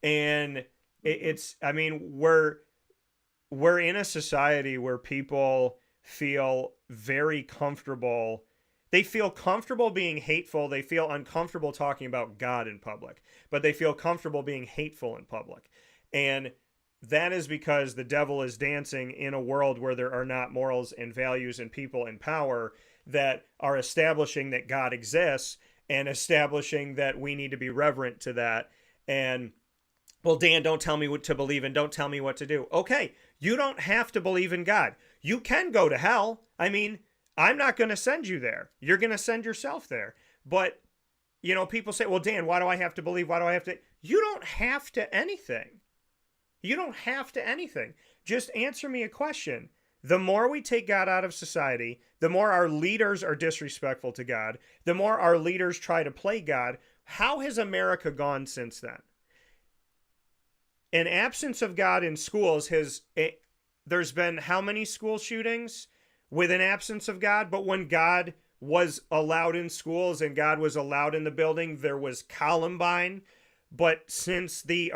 And it's, I mean, we're in a society where people feel very comfortable. They feel comfortable being hateful. They feel uncomfortable talking about God in public, but they feel comfortable being hateful in public. And that is because the devil is dancing in a world where there are not morals and values and people in power that are establishing that God exists and establishing that we need to be reverent to that. And, well, Dan, don't tell me what to believe in. Don't tell me what to do. Okay, you don't have to believe in God. You can go to hell. I mean, I'm not going to send you there. You're going to send yourself there. But, you know, people say, well, Dan, why do I have to believe? Why do I have to? You don't have to anything. You don't have to anything. Just answer me a question. The more we take God out of society, the more our leaders are disrespectful to God, the more our leaders try to play God. How has America gone since then? An absence of God in schools there's been how many school shootings with an absence of God? But when God was allowed in schools and God was allowed in the building, there was Columbine. But since the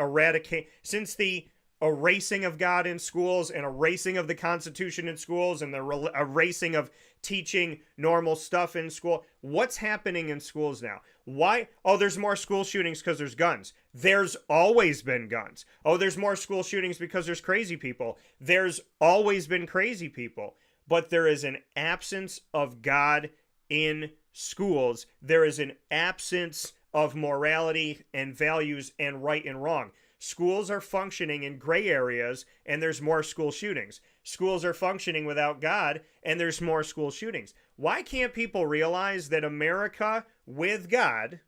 erasing of God in schools and erasing of the Constitution in schools and the erasing of teaching normal stuff in school, what's happening in schools now? Why? Oh, there's more school shootings because there's guns. There's always been guns. Oh, there's more school shootings because there's crazy people. There's always been crazy people. But there is an absence of God in schools. There is an absence of morality and values and right and wrong. Schools are functioning in gray areas, and there's more school shootings. Schools are functioning without God, and there's more school shootings. Why can't people realize that America with God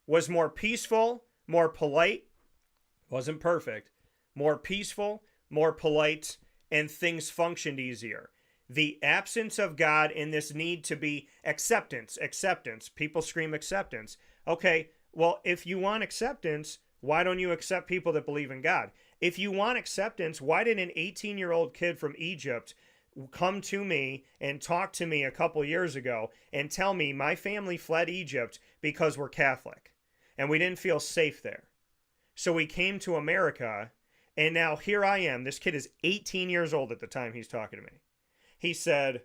was more peaceful, more polite, wasn't perfect, more peaceful, more polite, and things functioned easier? The absence of God and this need to be acceptance. People scream acceptance. Okay, well, if you want acceptance, why don't you accept people that believe in God? If you want acceptance, why did an 18-year-old kid from Egypt come to me and talk to me a couple years ago and tell me my family fled Egypt because we're Catholic and we didn't feel safe there? So we came to America, and now here I am. This kid is 18 years old at the time he's talking to me. He said,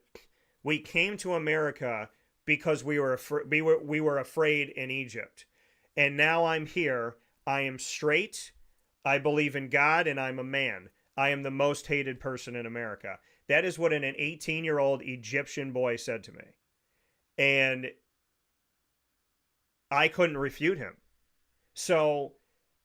we came to America because we were afraid in Egypt. And now I'm here. I am straight, I believe in God, and I'm a man. I am the most hated person in America. That is what an 18-year-old Egyptian boy said to me. And I couldn't refute him. So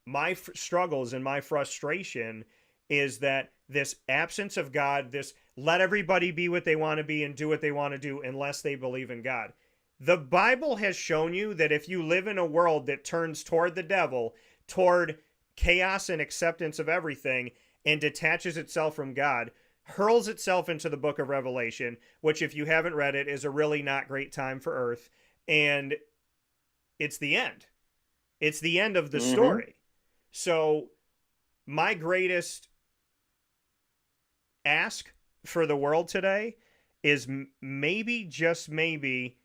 my struggles and my frustration is that this absence of God, this let everybody be what they want to be and do what they want to do unless they believe in God. The Bible has shown you that if you live in a world that turns toward the devil, toward chaos and acceptance of everything, and detaches itself from God, hurls itself into the book of Revelation, which, if you haven't read it, is a really not great time for Earth. And it's the end. It's the end of the story. So my greatest ask for the world today is maybe, just maybe,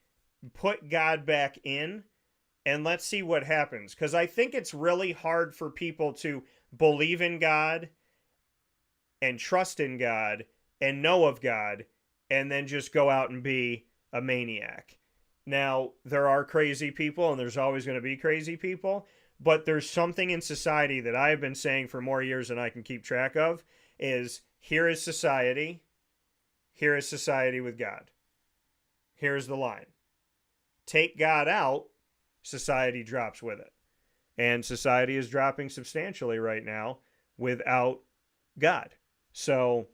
put God back in and let's see what happens. Because I think it's really hard for people to believe in God and trust in God and know of God and then just go out and be a maniac. Now, there are crazy people and there's always going to be crazy people, but there's something in society that I've been saying for more years than I can keep track of is here is society with God. Here's the line. Take God out, society drops with it. And society is dropping substantially right now without God. So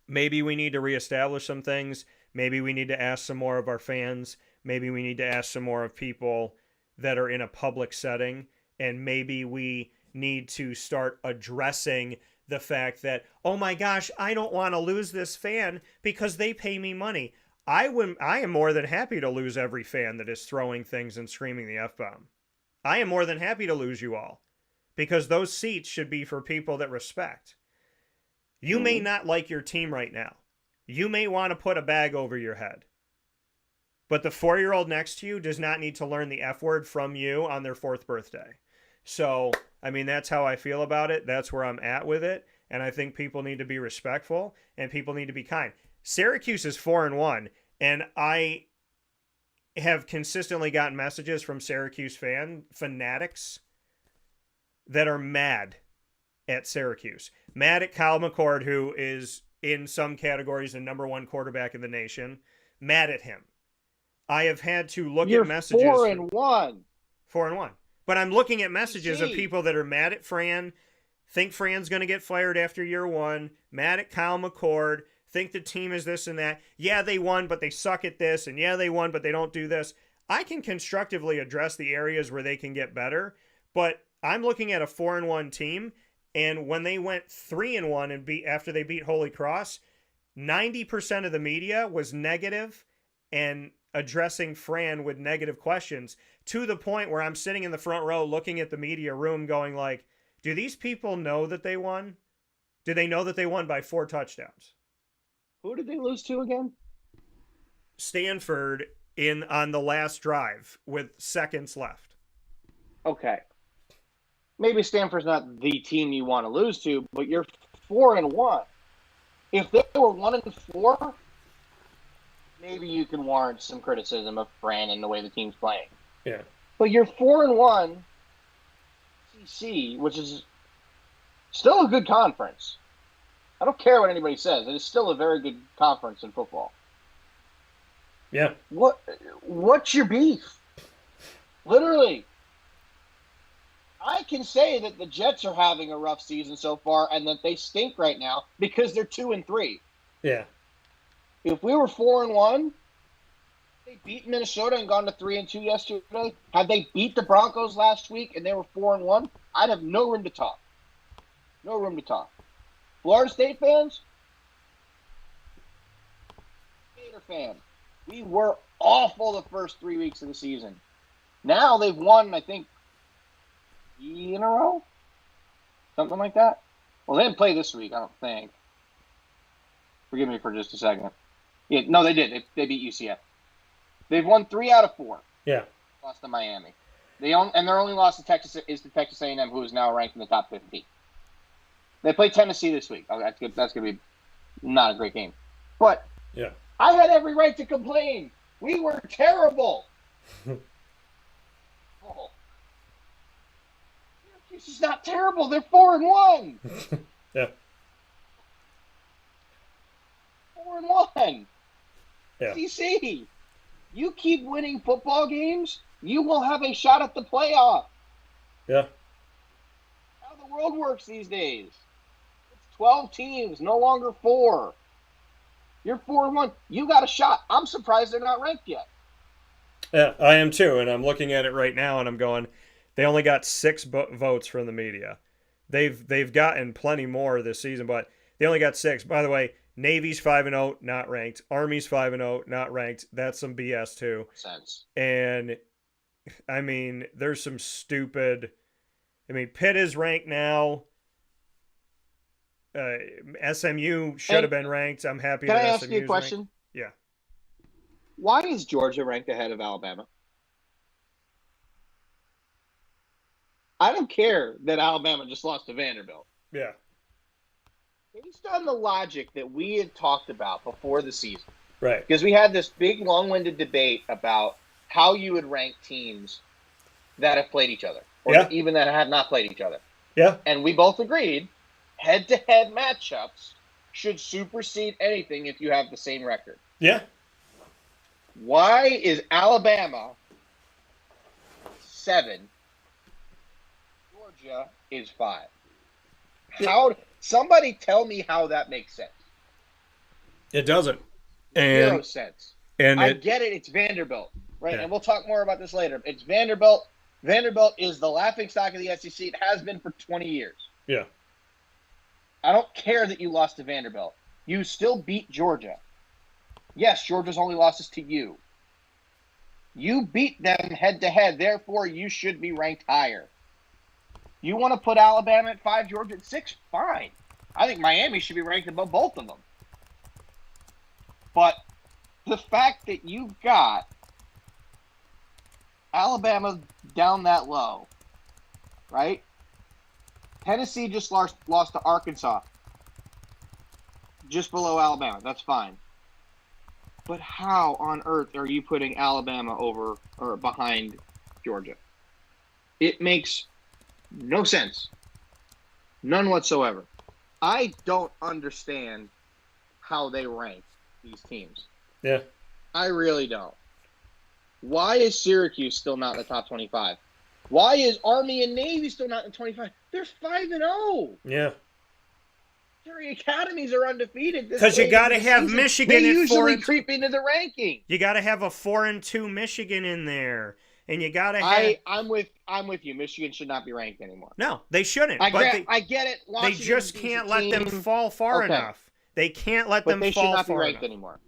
maybe we need to reestablish some things. Maybe we need to ask some more of our fans. Maybe we need to ask some more of people that are in a public setting. And maybe we need to start addressing the fact that, oh my gosh, I don't want to lose this fan because they pay me money. I am more than happy to lose every fan that is throwing things and screaming the F-bomb. I am more than happy to lose you all because those seats should be for people that respect. You may not like your team right now. You may want to put a bag over your head. But the 4-year-old next to you does not need to learn the F word from you on their 4th birthday. So, I mean, that's how I feel about it. That's where I'm at with it. And I think people need to be respectful and people need to be kind. Syracuse is 4-1, and I have consistently gotten messages from Syracuse fanatics that are mad at Syracuse. Mad at Kyle McCord, who is in some categories the #1 quarterback in the nation. Mad at him. I have had to look at messages. 4-1. 4-1. But I'm looking at messages of people that are mad at Fran, think Fran's going to get fired after year 1, mad at Kyle McCord, think the team is this and that. Yeah, they won, but they suck at this. And yeah, they won, but they don't do this. I can constructively address the areas where they can get better, but I'm looking at a 4-1 team, and when they went 3-1 and after they beat Holy Cross, 90% of the media was negative and addressing Fran with negative questions, to the point where I'm sitting in the front row looking at the media room going like, do these people know that they won? Do they know that they won by 4 touchdowns? Who did they lose to again? Stanford on the last drive with seconds left. Okay. Maybe Stanford's not the team you want to lose to, but you're 4-1. If they were 1-4, maybe you can warrant some criticism of Fran and the way the team's playing. Yeah. But you're 4-1 CC, which is still a good conference. I don't care what anybody says. It is still a very good conference in football. Yeah. What's your beef? Literally. I can say that the Jets are having a rough season so far and that they stink right now because they're 2-3. Yeah. If we were 4-1, they beat Minnesota and gone to 3-2 yesterday. Had they beat the Broncos last week and they were 4-1, I'd have no room to talk. No room to talk. Florida State fans, Gator fan, we were awful the first 3 weeks of the season. Now they've won, I think, 3 in a row? Something like that? Well, they didn't play this week, I don't think. Forgive me for just a second. Yeah, no, they did. They beat UCF. They've won 3 out of 4. Yeah. Lost to Miami. Their only loss to Texas is to Texas A&M, who is now ranked in the top 15. They play Tennessee this week. Oh, that's going to be not a great game. But yeah, I had every right to complain. We were terrible. Oh. This is not terrible. They're 4-1. Yeah. 4-1. Yeah. DC, you keep winning football games, you will have a shot at the playoff. Yeah. How the world works these days. It's 12 teams, no longer 4. You're 4-1. You got a shot. I'm surprised they're not ranked yet. Yeah, I am too, and I'm looking at it right now, and I'm going, they only got 6 votes from the media. They've gotten plenty more this season, but they only got 6. By the way, Navy's 5-0, not ranked. Army's 5-0, not ranked. That's some BS too. Sense. And I mean, there's some stupid. I mean, Pitt is ranked now. SMU should have been ranked. I'm happy. Can that I ask SMU's you a question? Ranked. Yeah. Why is Georgia ranked ahead of Alabama? I don't care that Alabama just lost to Vanderbilt. Yeah. Based on the logic that we had talked about before the season, right? Because we had this big, long-winded debate about how you would rank teams that have played each other, or even that have not played each other. Yeah. And we both agreed head-to-head matchups should supersede anything if you have the same record. Yeah. Why is Alabama 7? Georgia is 5. How? Somebody tell me how that makes sense. It doesn't. Zero sense. And I get it. It's Vanderbilt, right? Yeah. And we'll talk more about this later. It's Vanderbilt. Vanderbilt is the laughingstock of the SEC. It has been for 20 years. Yeah. I don't care that you lost to Vanderbilt. You still beat Georgia. Yes, Georgia's only losses to you. You beat them head-to-head. Therefore, you should be ranked higher. You want to put Alabama at 5, Georgia at 6? Fine. I think Miami should be ranked above both of them. But the fact that you've got Alabama down that low, right? Tennessee just lost to Arkansas, just below Alabama. That's fine. But how on earth are you putting Alabama over or behind Georgia? It makes no sense. None whatsoever. I don't understand how they rank these teams. Yeah. I really don't. Why is Syracuse still not in the top 25? Why is Army and Navy still not in the 25? They're 5-0. Yeah. Their academies are undefeated. Because you got to have season. Michigan They at usually 4. creep into the ranking. You got to have a 4-2 Michigan in there, and you got to have. I'm with you. Michigan should not be ranked anymore. No, they shouldn't. I get it. They just can't let them fall far enough. They can't let them fall far enough. But they should not be ranked anymore.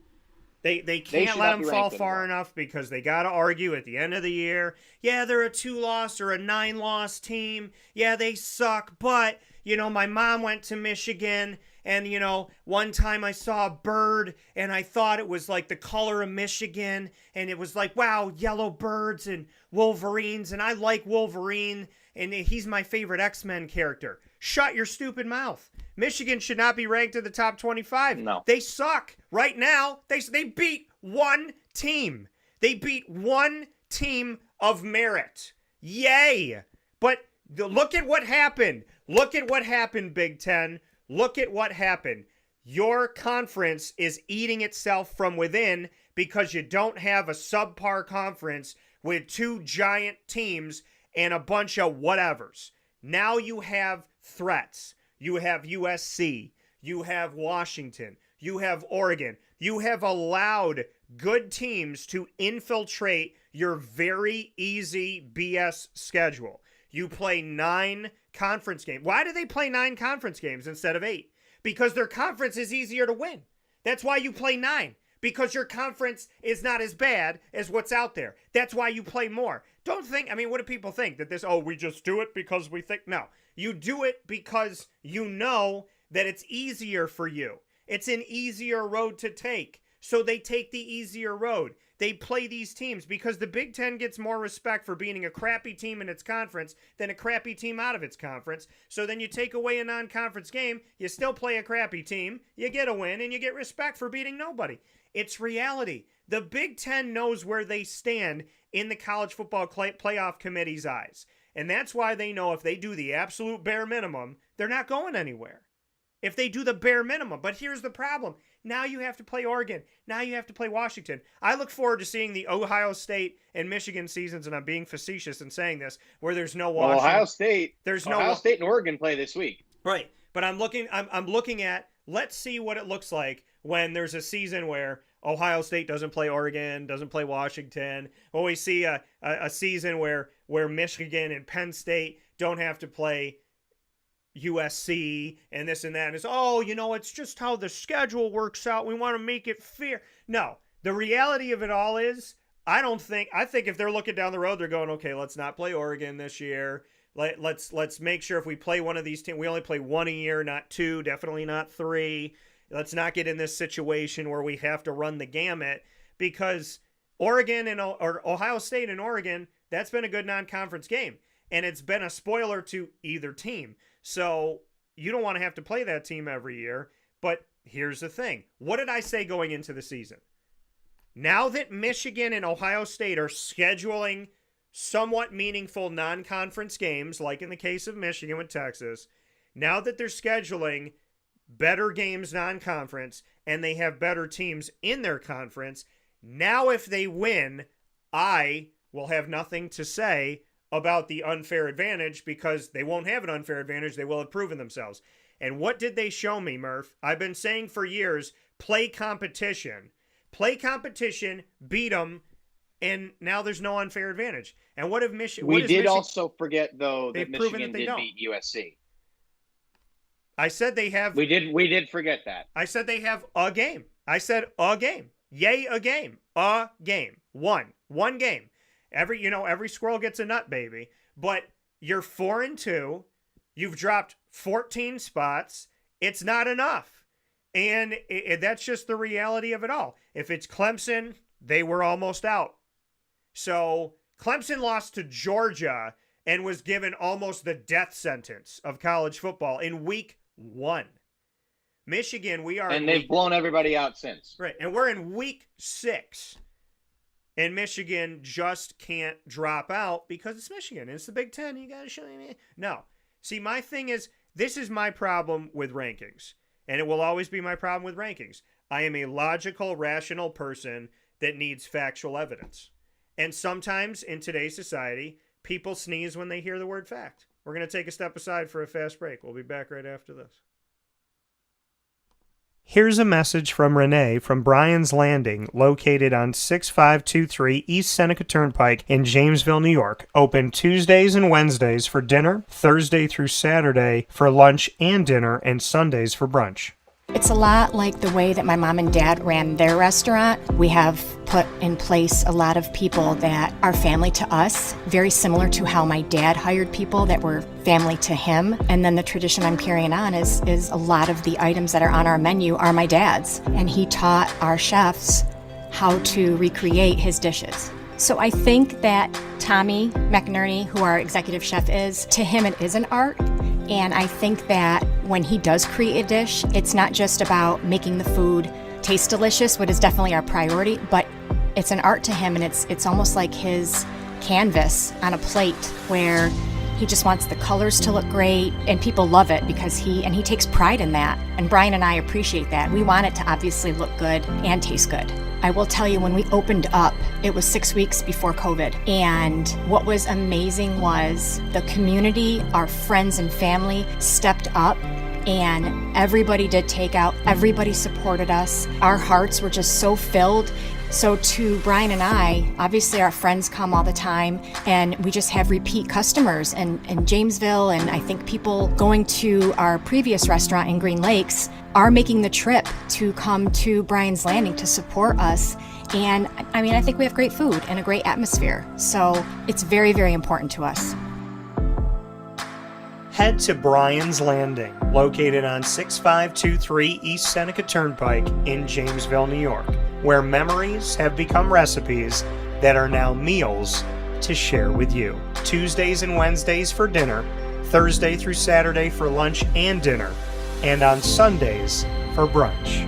They can't let them fall far enough because they got to argue at the end of the year. Yeah, they're a 2-loss or a 9-loss team. Yeah, they suck. But, my mom went to Michigan and, one time I saw a bird and I thought it was like the color of Michigan. And it was like, wow, yellow birds and Wolverines. And I like Wolverine. And he's my favorite X-Men character. Shut your stupid mouth. Michigan should not be ranked in the top 25. No. They suck. Right now, they beat one team. They beat one team of merit. Yay. But look at what happened. Look at what happened, Big Ten. Look at what happened. Your conference is eating itself from within because you don't have a subpar conference with 2 giant teams and a bunch of whatevers. Now you have threats. You have USC. You have Washington. You have Oregon. You have allowed good teams to infiltrate your very easy BS schedule. You play 9 conference games. Why do they play 9 conference games instead of 8? Because their conference is easier to win. That's why you play 9. Because your conference is not as bad as what's out there. That's why you play more. Don't think, what do people think? That we just do it because we think? No. You do it because you know that it's easier for you. It's an easier road to take. So they take the easier road. They play these teams because the Big Ten gets more respect for beating a crappy team in its conference than a crappy team out of its conference. So then you take away a non-conference game, you still play a crappy team, you get a win, and you get respect for beating nobody. It's reality. The Big Ten knows where they stand in the college football playoff committee's eyes. And that's why they know if they do the absolute bare minimum, they're not going anywhere. If they do the bare minimum. But here's the problem. Now you have to play Oregon. Now you have to play Washington. I look forward to seeing the Ohio State and Michigan seasons, and I'm being facetious in saying this, where there's no Washington. Well, Ohio State and Oregon play this week. Right. But I'm looking at, let's see what it looks like when there's a season where Ohio State doesn't play Oregon, doesn't play Washington. Or we see a season where Michigan and Penn State don't have to play, USC and this and that. And it's, oh, it's just how the schedule works out. We want to make it fair. No, the reality of it all is, I think if they're looking down the road, they're going, okay, let's not play Oregon this year. Let's make sure if we play one of these teams, we only play one a year, not two, definitely not three. Let's not get in this situation where we have to run the gamut, because Oregon or Ohio State and Oregon, that's been a good non-conference game, and it's been a spoiler to either team. So you don't want to have to play that team every year. But here's the thing. What did I say going into the season? Now that Michigan and Ohio State are scheduling somewhat meaningful non-conference games, like in the case of Michigan with Texas, now that they're scheduling better games non-conference and they have better teams in their conference, now if they win, I will have nothing to say about the unfair advantage, because they won't have an unfair advantage. They will have proven themselves. And what did they show me, Murph? I've been saying for years, play competition. Play competition, beat them, and now there's no unfair advantage. And what if Michigan? We did also forget, though, that that Michigan they did beat USC. I said they have. We did forget that. I said they have a game. I said a game. Yay, a game. A game. One game. Every squirrel gets a nut, baby. But you're 4-2. You've dropped 14 spots. It's not enough. And that's just the reality of it all. If it's Clemson, they were almost out. So Clemson lost to Georgia and was given almost the death sentence of college football in week 1. Michigan, and they've blown everybody out since. Right, and we're in week 6. And Michigan just can't drop out because it's Michigan. It's the Big Ten. You got to show me. No. See, my thing is, this is my problem with rankings. And it will always be my problem with rankings. I am a logical, rational person that needs factual evidence. And sometimes in today's society, people sneeze when they hear the word fact. We're going to take a step aside for a fast break. We'll be back right after this. Here's a message from Renee from Bryan's Landing, located on 6523 East Seneca Turnpike in Jamesville, New York. Open Tuesdays and Wednesdays for dinner, Thursday through Saturday for lunch and dinner, and Sundays for brunch. It's a lot like the way that my mom and dad ran their restaurant. We have put in place a lot of people that are family to us, very similar to how my dad hired people that were family to him. And then the tradition I'm carrying on is a lot of the items that are on our menu are my dad's. And he taught our chefs how to recreate his dishes. So I think that Tommy McInerney, who our executive chef is, to him it is an art. And I think that when he does create a dish, it's not just about making the food taste delicious, which is definitely our priority, but it's an art to him, and it's almost like his canvas on a plate where he just wants the colors to look great, and people love it because he takes pride in that. And Bryan and I appreciate that. We want it to obviously look good and taste good. I will tell you, when we opened up, it was 6 weeks before COVID. And what was amazing was the community, our friends and family stepped up, and everybody did takeout. Everybody supported us. Our hearts were just so filled. So to Bryan and I, obviously our friends come all the time, and we just have repeat customers in Jamesville, and I think people going to our previous restaurant in Green Lakes are making the trip to come to Bryan's Landing to support us. And I mean, I think we have great food and a great atmosphere. So it's very, very important to us. Head to Bryan's Landing, located on 6523 East Seneca Turnpike in Jamesville, New York, where memories have become recipes that are now meals to share with you. Tuesdays and Wednesdays for dinner, Thursday through Saturday for lunch and dinner, and on Sundays for brunch.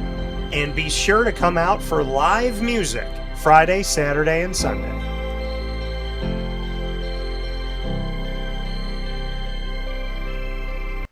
And be sure to come out for live music Friday, Saturday, and Sunday.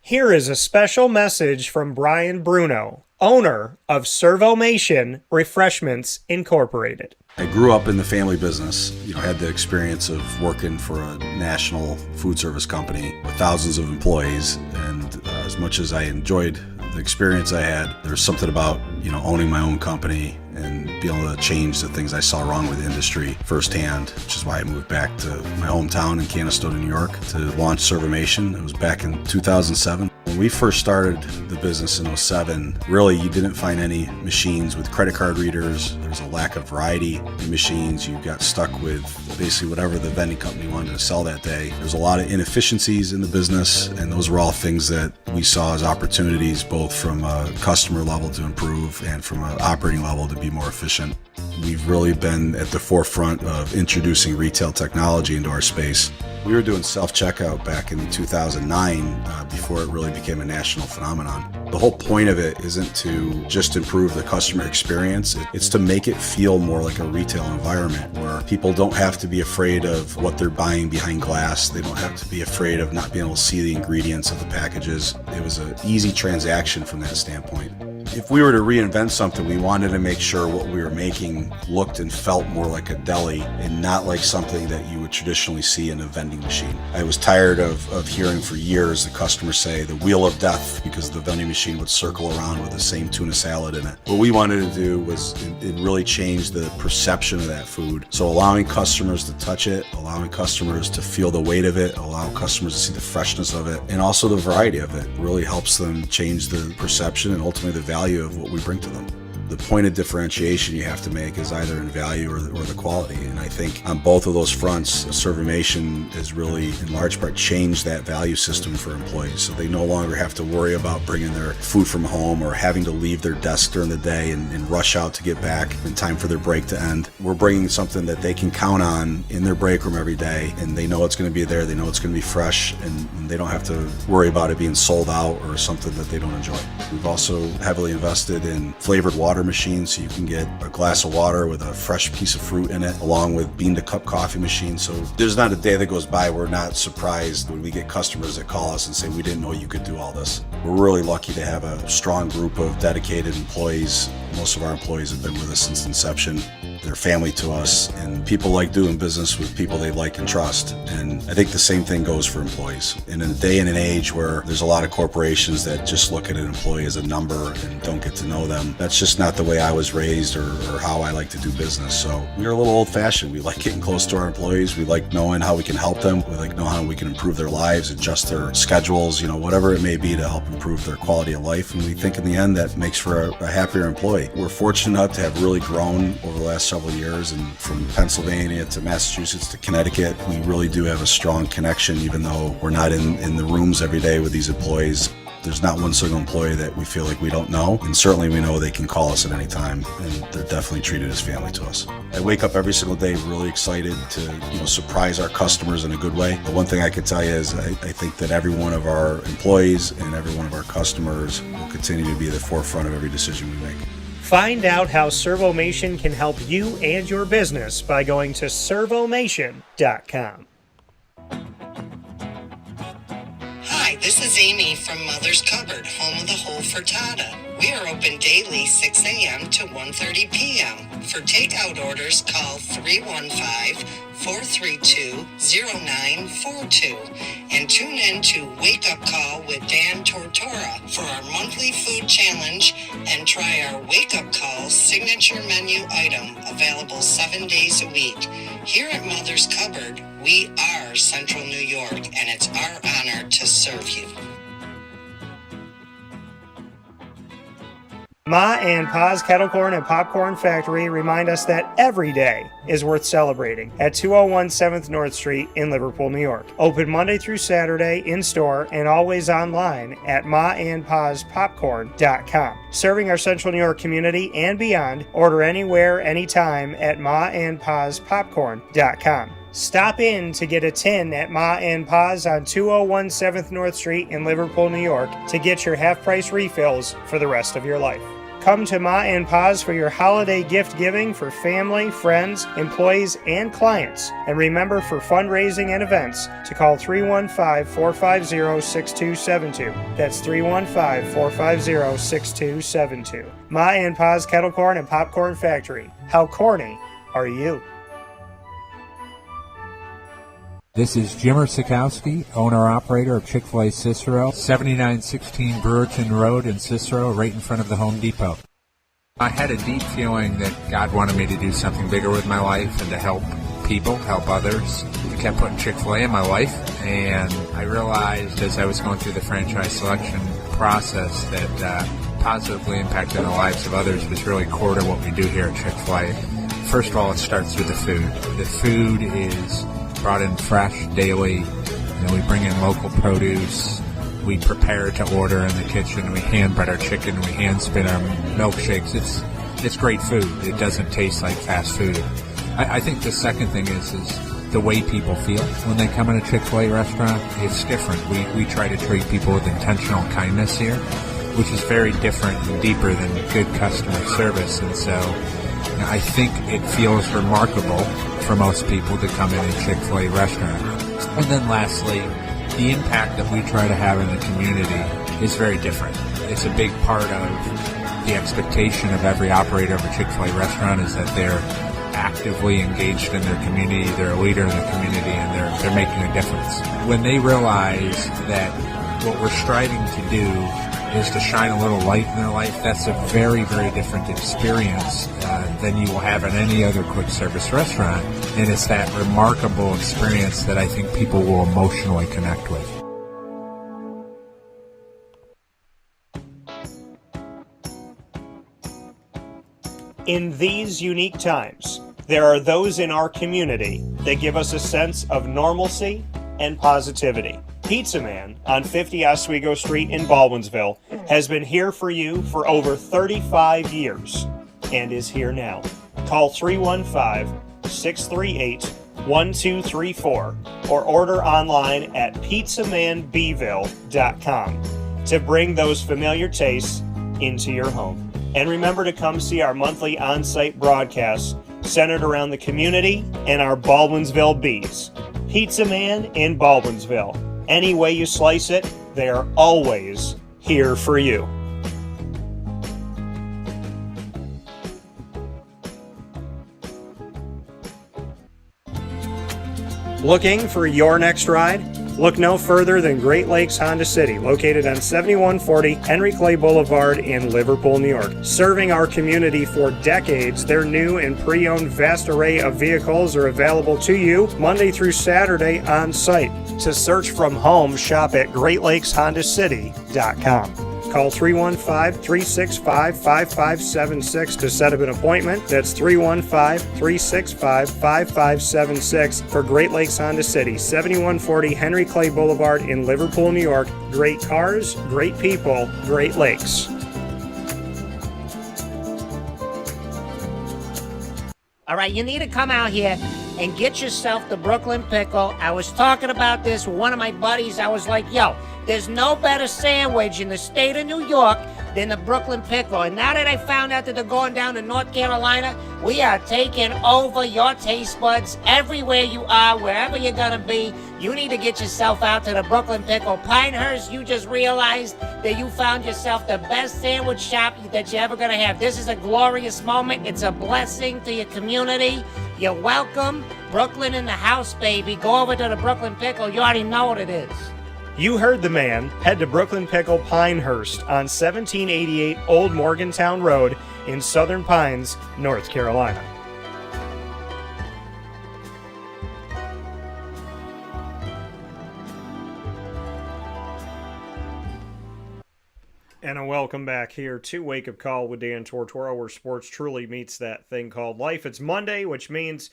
Here is a special message from Brian Bruno, owner of Servomation Refreshments Incorporated. I grew up in the family business, had the experience of working for a national food service company with thousands of employees, and as much as I enjoyed the experience I had, there's something about, owning my own company and being able to change the things I saw wrong with the industry firsthand, which is why I moved back to my hometown in Canastota, New York to launch Servomation. It was back in 2007. When When we first started the business in 07, really you didn't find any machines with credit card readers. There was a lack of variety in machines. You got stuck with basically whatever the vending company wanted to sell that day. There's a lot of inefficiencies in the business, and those were all things that we saw as opportunities, both from a customer level to improve and from an operating level to be more efficient. We've really been at the forefront of introducing retail technology into our space. We were doing self-checkout back in 2009 before it really became a national phenomenon. The whole point of it isn't to just improve the customer experience. It's to make it feel more like a retail environment where people don't have to be afraid of what they're buying behind glass. They don't have to be afraid of not being able to see the ingredients of the packages. It was an easy transaction from that standpoint. If we were to reinvent something, we wanted to make sure what we were making looked and felt more like a deli and not like something that you would traditionally see in a vending machine. I was tired of hearing for years the customers say the wheel of death because the vending machine would circle around with the same tuna salad in it. What we wanted to do was it really change the perception of that food. So allowing customers to touch it, allowing customers to feel the weight of it, allow customers to see the freshness of it, and also the variety of it really helps them change the perception and ultimately the value of what we bring to them. The point of differentiation you have to make is either in value or the quality. And I think on both of those fronts, Servomation has really, in large part, changed that value system for employees. So they no longer have to worry about bringing their food from home or having to leave their desk during the day and rush out to get back in time for their break to end. We're bringing something that they can count on in their break room every day, and they know it's going to be there, they know it's going to be fresh, and they don't have to worry about it being sold out or something that they don't enjoy. We've also heavily invested in flavored water machines, so you can get a glass of water with a fresh piece of fruit in it, along with bean to cup coffee machines. So there's not a day that goes by we're not surprised when we get customers that call us and say, we didn't know you could do all this. We're really lucky to have a strong group of dedicated employees. Most of our employees have been with us since inception. They're family to us, and people like doing business with people they like and trust. And I think the same thing goes for employees. And in a day and an age where there's a lot of corporations that just look at an employee as a number and don't get to know them, that's just not the way I was raised or how I like to do business. So we're a little old-fashioned. We like getting close to our employees. We like knowing how we can help them. We like knowing how we can improve their lives, adjust their schedules, whatever it may be to help improve their quality of life. And we think in the end that makes for a happier employee. We're fortunate enough to have really grown over the last several years, and from Pennsylvania to Massachusetts to Connecticut, we really do have a strong connection, even though we're not in the rooms every day with these employees. There's not one single employee that we feel like we don't know, and certainly we know they can call us at any time, and they're definitely treated as family to us. I wake up every single day really excited to surprise our customers in a good way. The one thing I can tell you is I think that every one of our employees and every one of our customers will continue to be at the forefront of every decision we make. Find out how Servomation can help you and your business by going to servomation.com. Hi, this is Amy from Mother's Cupboard, home of the whole frittata. We are open daily 6 a.m. to 1:30 p.m. For takeout orders, call 315-432-0942 and tune in to Wake Up Call with Dan Tortora for our monthly food challenge and try our Wake Up Call signature menu item available 7 days a week. Here at Mother's Cupboard, we are Central New York, and it's our honor to serve you. Ma and Pa's Kettle Corn and Popcorn Factory remind us that every day is worth celebrating at 201 7th North Street in Liverpool, New York. Open Monday through Saturday in-store and always online at maandpaspopcorn.com. Serving our Central New York community and beyond, order anywhere, anytime at maandpaspopcorn.com. Stop in to get a tin at Ma and Pa's on 201 7th North Street in Liverpool, New York to get your half-price refills for the rest of your life. Come to Ma and Pa's for your holiday gift giving for family, friends, employees, and clients. And remember, for fundraising and events, to call 315-450-6272. That's 315-450-6272. Ma and Pa's Kettle Corn and Popcorn Factory. How corny are you? This is Jimmer Sikowski, owner-operator of Chick-fil-A Cicero, 7916 Brewerton Road in Cicero, right in front of the Home Depot. I had a deep feeling that God wanted me to do something bigger with my life and to help people, help others. I kept putting Chick-fil-A in my life, and I realized as I was going through the franchise selection process that positively impacting the lives of others was really core to what we do here at Chick-fil-A. First of all, it starts with the food. The food is brought in fresh daily. We bring in local produce. We prepare to order in the kitchen. We hand bread our chicken. We hand spin our milkshakes. It's great food. It doesn't taste like fast food. I think the second thing is the way people feel when they come in a Chick-fil-A restaurant. It's different. We try to treat people with intentional kindness here, which is very different and deeper than good customer service. And so I think it feels remarkable for most people to come in a Chick-fil-A restaurant. And then lastly, the impact that we try to have in the community is very different. It's a big part of the expectation of every operator of a Chick-fil-A restaurant is that they're actively engaged in their community, they're a leader in the community, and they're making a difference. When they realize that what we're striving to do is to shine a little light in their life, that's a very, very different experience than you will have in any other quick service restaurant. And it's that remarkable experience that I think people will emotionally connect with. In these unique times, there are those in our community that give us a sense of normalcy and positivity. Pizza Man on 50 Oswego Street in Baldwinsville has been here for you for over 35 years and is here now. Call 315-638-1234 or order online at pizzamanbville.com to bring those familiar tastes into your home. And remember to come see our monthly on-site broadcasts centered around the community and our Baldwinsville Bees. Pizza Man in Baldwinsville. Any way you slice it, they are always here for you. Looking for your next ride? Look no further than Great Lakes Honda City, located on 7140 Henry Clay Boulevard in Liverpool, New York. Serving our community for decades, their new and pre-owned vast array of vehicles are available to you Monday through Saturday on site. To search from home, shop at GreatLakesHondaCity.com. Call 315-365-5576 to set up an appointment. That's 315-365-5576 for Great Lakes Honda City, 7140 Henry Clay Boulevard in Liverpool, New York. Great cars, great people, Great Lakes. All right, you need to come out here and get yourself the Brooklyn Pickle. I was talking about this with one of my buddies. I was like, yo, there's no better sandwich in the state of New York than the Brooklyn Pickle. And now that I found out that they're going down to North Carolina, we are taking over your taste buds everywhere you are, wherever you're going to be. You need to get yourself out to the Brooklyn Pickle. Pinehurst, you just realized that you found yourself the best sandwich shop that you're ever going to have. This is a glorious moment. It's a blessing to your community. You're welcome. Brooklyn in the house, baby. Go over to the Brooklyn Pickle. You already know what it is. You heard the man. Head to Brooklyn Pickle Pinehurst on 1788 Old Morgantown Road in Southern Pines, North Carolina. And a welcome back here to Wake Up Call with Dan Tortora, where sports truly meets that thing called life. It's Monday, which means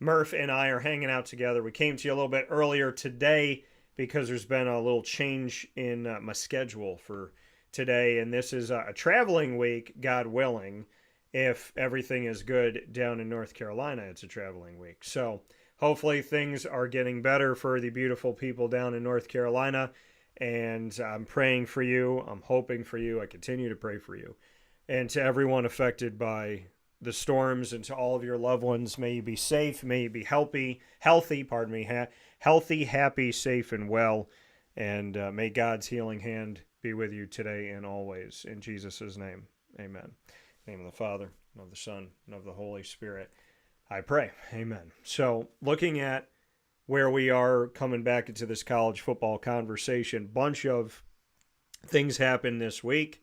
Murph and I are hanging out together. We came to you a little bit earlier today because there's been a little change in my schedule for today, and this is a traveling week, God willing. If everything is good down in North Carolina, it's a traveling week. So hopefully things are getting better for the beautiful people down in North Carolina, and I'm praying for you. I'm hoping for you. I continue to pray for you. And to everyone affected by the storms, and to all of your loved ones, may you be safe, may you be healthy, happy, safe, and well. And may God's healing hand be with you today and always. In Jesus' name, amen. In the name of the Father, and of the Son, and of the Holy Spirit, I pray. Amen. So looking at where we are coming back into this college football conversation, bunch of things happened this week.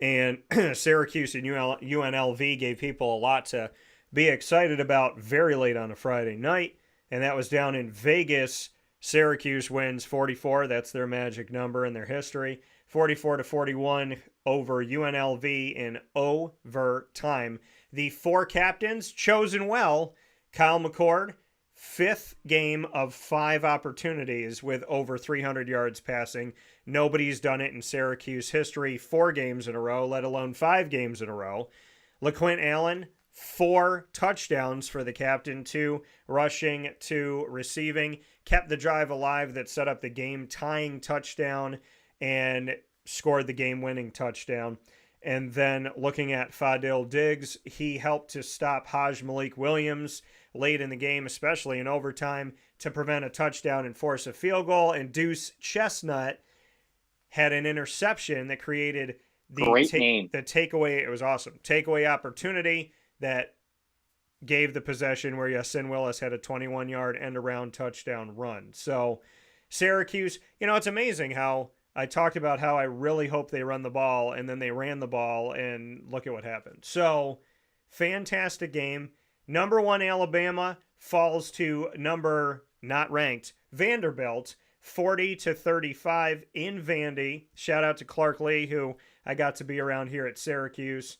And Syracuse and UNLV gave people a lot to be excited about very late on a Friday night, and that was down in Vegas. Syracuse wins 44. That's their magic number in their history. 44-41 over UNLV in overtime. The four captains chosen well. Kyle McCord, fifth game of 5 opportunities with over 300 yards passing. Nobody's done it in Syracuse history 4 games in a row, let alone 5 games in a row. LaQuint Allen, 4 touchdowns for the captain, 2 rushing, 2 receiving. Kept the drive alive that set up the game-tying touchdown and scored the game-winning touchdown. And then looking at Fadil Diggs, he helped to stop Haj Malik Williams late in the game, especially in overtime, to prevent a touchdown and force a field goal. And Deuce Chestnut had an interception that created the takeaway. It was awesome. Takeaway opportunity that gave the possession where Yasin Willis had a 21-yard end-around touchdown run. So Syracuse, it's amazing how I talked about how I really hope they run the ball, and then they ran the ball, and look at what happened. So fantastic game. Number 1 Alabama falls to number not ranked Vanderbilt, 40-35 in Vandy. Shout out to Clark Lee, who I got to be around here at Syracuse.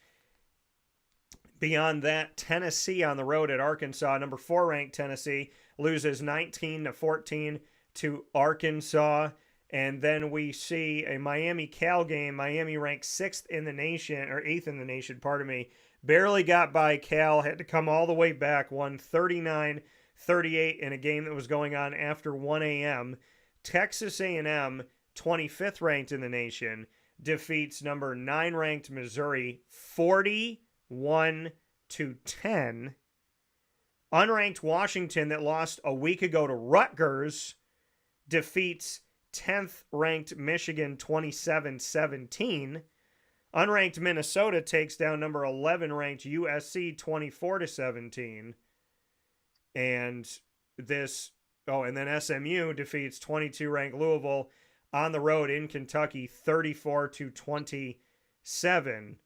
Beyond that, Tennessee on the road at Arkansas. Number 4 ranked Tennessee loses 19-14 to Arkansas. And then we see a Miami-Cal game. Miami ranked 6th in the nation, or 8th in the nation, pardon me. Barely got by Cal, had to come all the way back, won 39-38 in a game that was going on after 1 a.m. Texas A&M, 25th ranked in the nation, defeats number 9 ranked Missouri 41-10. Unranked Washington, that lost a week ago to Rutgers, defeats 10th ranked Michigan 27-17. Unranked Minnesota takes down number 11 ranked USC 24-17. And then SMU defeats 22 ranked Louisville on the road in Kentucky 34-27.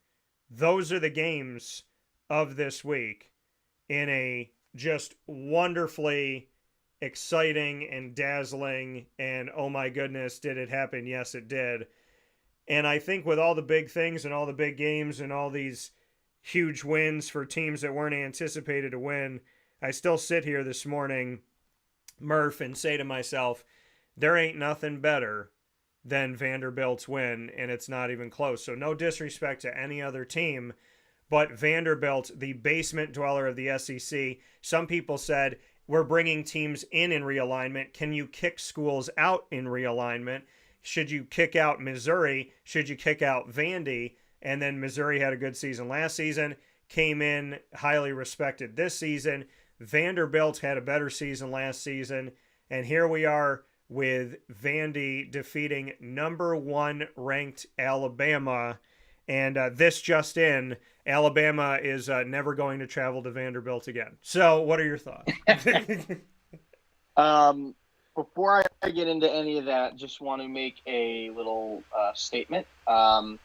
Those are the games of this week in a just wonderfully exciting and dazzling and oh my goodness, did it happen? Yes, it did. And I think with all the big things and all the big games and all these huge wins for teams that weren't anticipated to win, I still sit here this morning, Murph, and say to myself, there ain't nothing better than Vanderbilt's win, and it's not even close. So no disrespect to any other team, but Vanderbilt, the basement dweller of the SEC, some people said, we're bringing teams in realignment. Can you kick schools out in realignment? Should you kick out Missouri? Should you kick out Vandy? And then Missouri had a good season last season, came in highly respected this season. Vanderbilt had a better season last season. And here we are with Vandy defeating number 1 ranked Alabama. And this just in, Alabama is never going to travel to Vanderbilt again. So what are your thoughts? Before I get into any of that, just want to make a little statement. Florida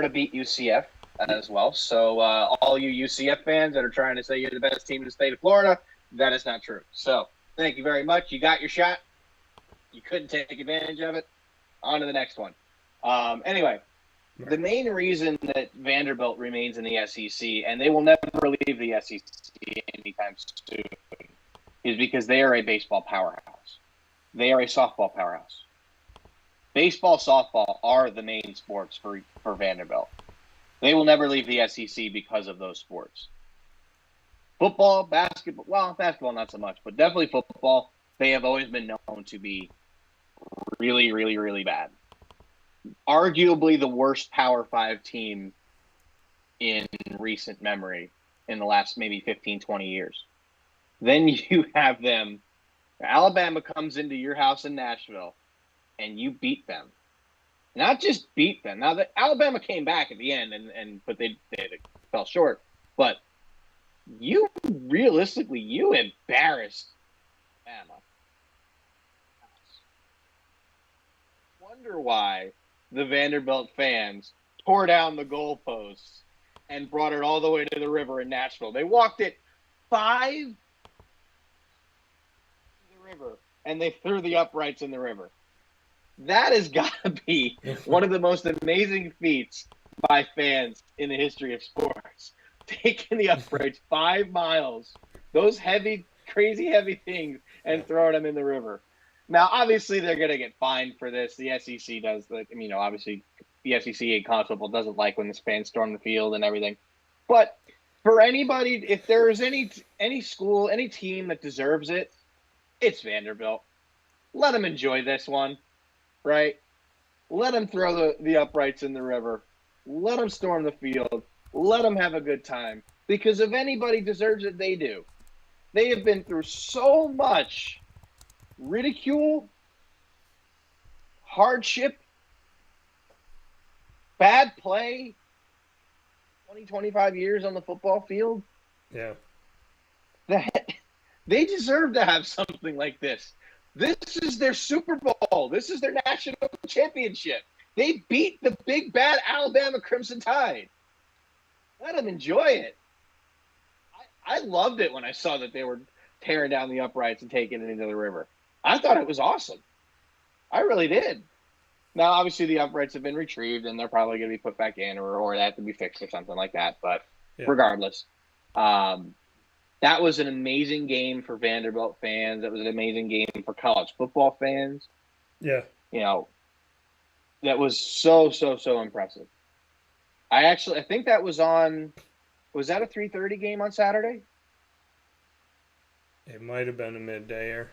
beat UCF as well. So all you UCF fans that are trying to say you're the best team in the state of Florida, that is not true. So thank you very much. You got your shot. You couldn't take advantage of it. On to the next one. Anyway, the main reason that Vanderbilt remains in the SEC, and they will never leave the SEC anytime soon, is because they are a baseball powerhouse. They are a softball powerhouse. Baseball, softball are the main sports for Vanderbilt. They will never leave the SEC because of those sports. Football, basketball, well, basketball not so much, but definitely football, they have always been known to be really, really, really bad. Arguably the worst Power 5 team in recent memory in the last maybe 15, 20 years. Then you have them. Alabama comes into your house in Nashville, and you beat them. Not just beat them. Now, Alabama came back at the end, but they fell short. But you realistically, you embarrassed Alabama. Wonder why the Vanderbilt fans tore down the goalposts and brought it all the way to the river in Nashville. They walked it 5 to the river, and they threw the uprights in the river. That has got to be one of the most amazing feats by fans in the history of sports. Taking the uprights 5 miles, those heavy, crazy heavy things, and throwing them in the river. Now, obviously, they're going to get fined for this. The SEC does. Obviously, the SEC in college football doesn't like when the fans storm the field and everything. But for anybody, if there's any school, any team that deserves it, it's Vanderbilt. Let them enjoy this one, right? Let them throw the uprights in the river. Let them storm the field. Let them have a good time. Because if anybody deserves it, they do. They have been through so much ridicule, hardship, bad play, 20, 25 years on the football field. Yeah. That they deserve to have something like this. This is their Super Bowl. This is their national championship. They beat the big, bad Alabama Crimson Tide. Let them enjoy it. I loved it when I saw that they were tearing down the uprights and taking it into the river. I thought it was awesome. I really did. Now, obviously, the uprights have been retrieved, and they're probably going to be put back in, or they have to be fixed or something like that. But regardless, that was an amazing game for Vanderbilt fans. That was an amazing game for college football fans. Yeah. That was so impressive. I think that was that a 3:30 game on Saturday? It might have been a middayer.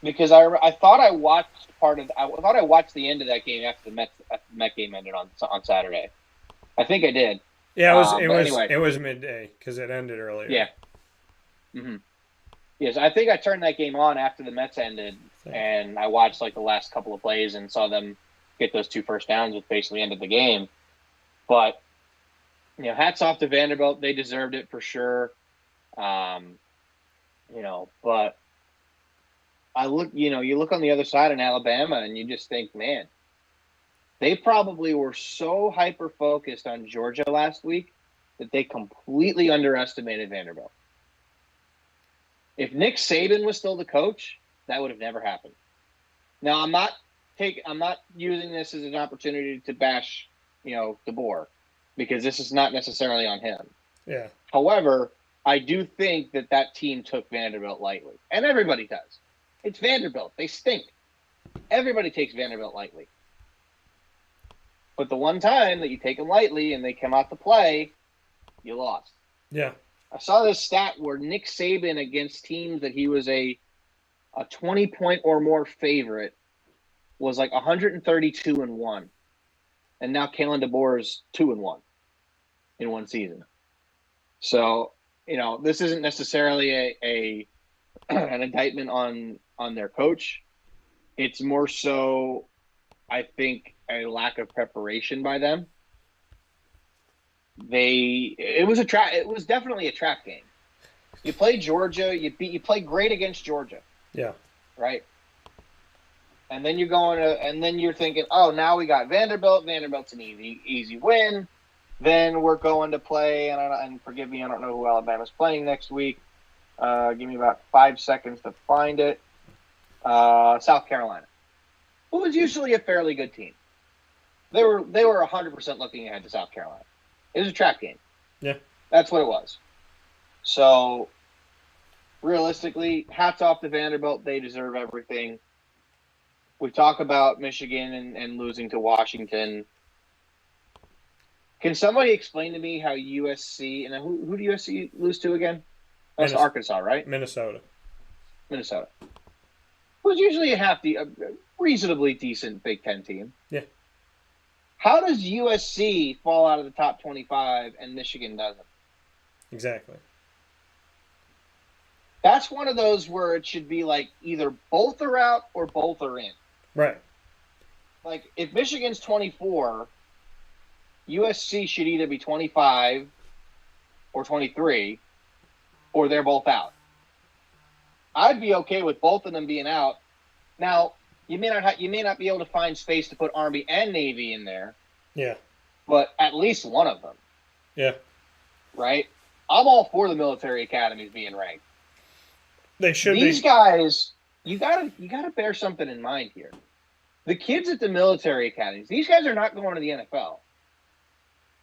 Because I thought I watched I watched the end of that game after the Met game ended on Saturday. I think I did. Yeah, it was midday because it ended earlier. Yeah. Mm-hmm. Yes, I think I turned that game on after the Mets ended, and I watched the last couple of plays and saw them get those 2 first downs, which basically ended the game. But hats off to Vanderbilt; they deserved it for sure. But I look, you look on the other side in Alabama, and you just think, man, they probably were so hyper focused on Georgia last week that they completely underestimated Vanderbilt. If Nick Saban was still the coach, that would have never happened. Now, I'm not using this as an opportunity to bash, DeBoer, because this is not necessarily on him. Yeah. However, I do think that team took Vanderbilt lightly, and everybody does. It's Vanderbilt. They stink. Everybody takes Vanderbilt lightly. But the one time that you take them lightly and they come out to play, you lost. Yeah. I saw this stat where Nick Saban against teams that he was a 20-point or more favorite was 132-1. And now Kalen DeBoer is 2-1 in one season. So, this isn't necessarily an indictment on their coach. It's more so, I think, a lack of preparation by them. It was definitely a trap game. You play Georgia, you play great against Georgia. Yeah. Right? And then you're thinking, oh, now we got Vanderbilt. Vanderbilt's an easy win. Then we're going to play, and forgive me, I don't know who Alabama's playing next week. Give me about 5 seconds to find it. South Carolina, who was usually a fairly good team. They were 100% looking ahead to South Carolina. It was a trap game. Yeah. That's what it was. So, realistically, hats off to Vanderbilt. They deserve everything. We talk about Michigan and losing to Washington. Can somebody explain to me how USC, and who did USC lose to again? That's Arkansas, right? Minnesota. Who's usually a reasonably decent Big Ten team. Yeah. How does USC fall out of the top 25 and Michigan doesn't? Exactly. That's one of those where it should be either both are out or both are in. Right. If Michigan's 24, USC should either be 25 or 23, or they're both out. I'd be okay with both of them being out. Now, you may not be able to find space to put Army and Navy in there. Yeah. But at least one of them. Yeah. Right? I'm all for the military academies being ranked. They should These be. guys, you gotta bear something in mind here. The kids at the military academies, these guys are not going to the NFL.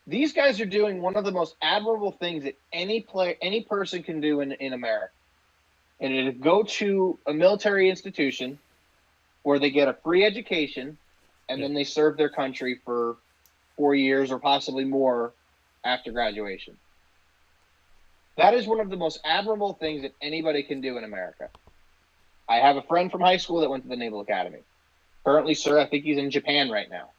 These guys are doing one of the most admirable things that any person can do in America. And it is go to a military institution where they get a free education and then they serve their country for 4 years or possibly more after graduation. That is one of the most admirable things that anybody can do in America. I have a friend from high school that went to the Naval Academy. Currently, sir, I think he's in Japan right now.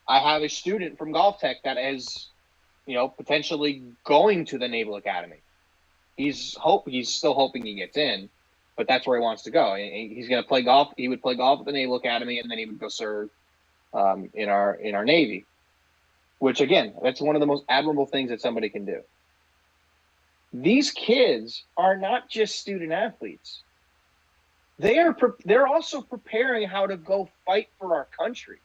I have a student from Golf Tech that is, potentially going to the Naval Academy. He's still hoping he gets in, but that's where he wants to go. He's going to play golf. He would play golf at the Naval Academy, and then he would go serve in our Navy. Which again, that's one of the most admirable things that somebody can do. These kids are not just student athletes. They're also preparing how to go fight for our country.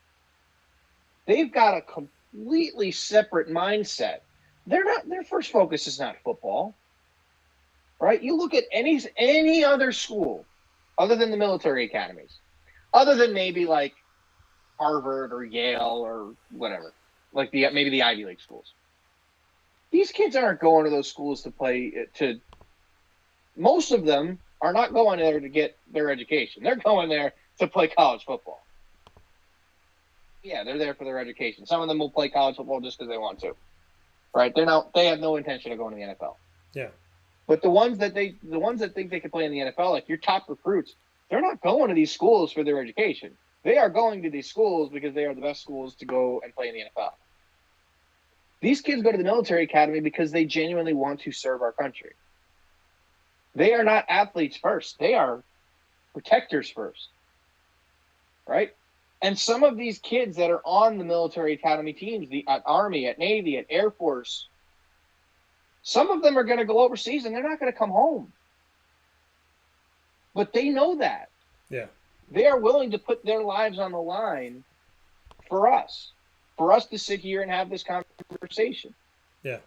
They've got a completely separate mindset. Their first focus is not football. Right? You look at any other school other than the military academies, other than maybe like Harvard or Yale or whatever, like maybe the Ivy League schools. These kids aren't going to those schools to play. Most of them are not going there to get their education. They're going there to play college football. Yeah, they're there for their education. Some of them will play college football just because they want to. Right? They have no intention of going to the NFL. Yeah. But the ones that think they can play in the NFL, like your top recruits, they're not going to these schools for their education. They are going to these schools because they are the best schools to go and play in the NFL. These kids go to the military academy because they genuinely want to serve our country. They are not athletes first. They are protectors first. Right? And some of these kids that are on the military academy teams, at Army, at Navy, at Air Force, some of them are going to go overseas and they're not going to come home. But they know that. Yeah. They are willing to put their lives on the line for us to sit here and have this conversation. Yeah.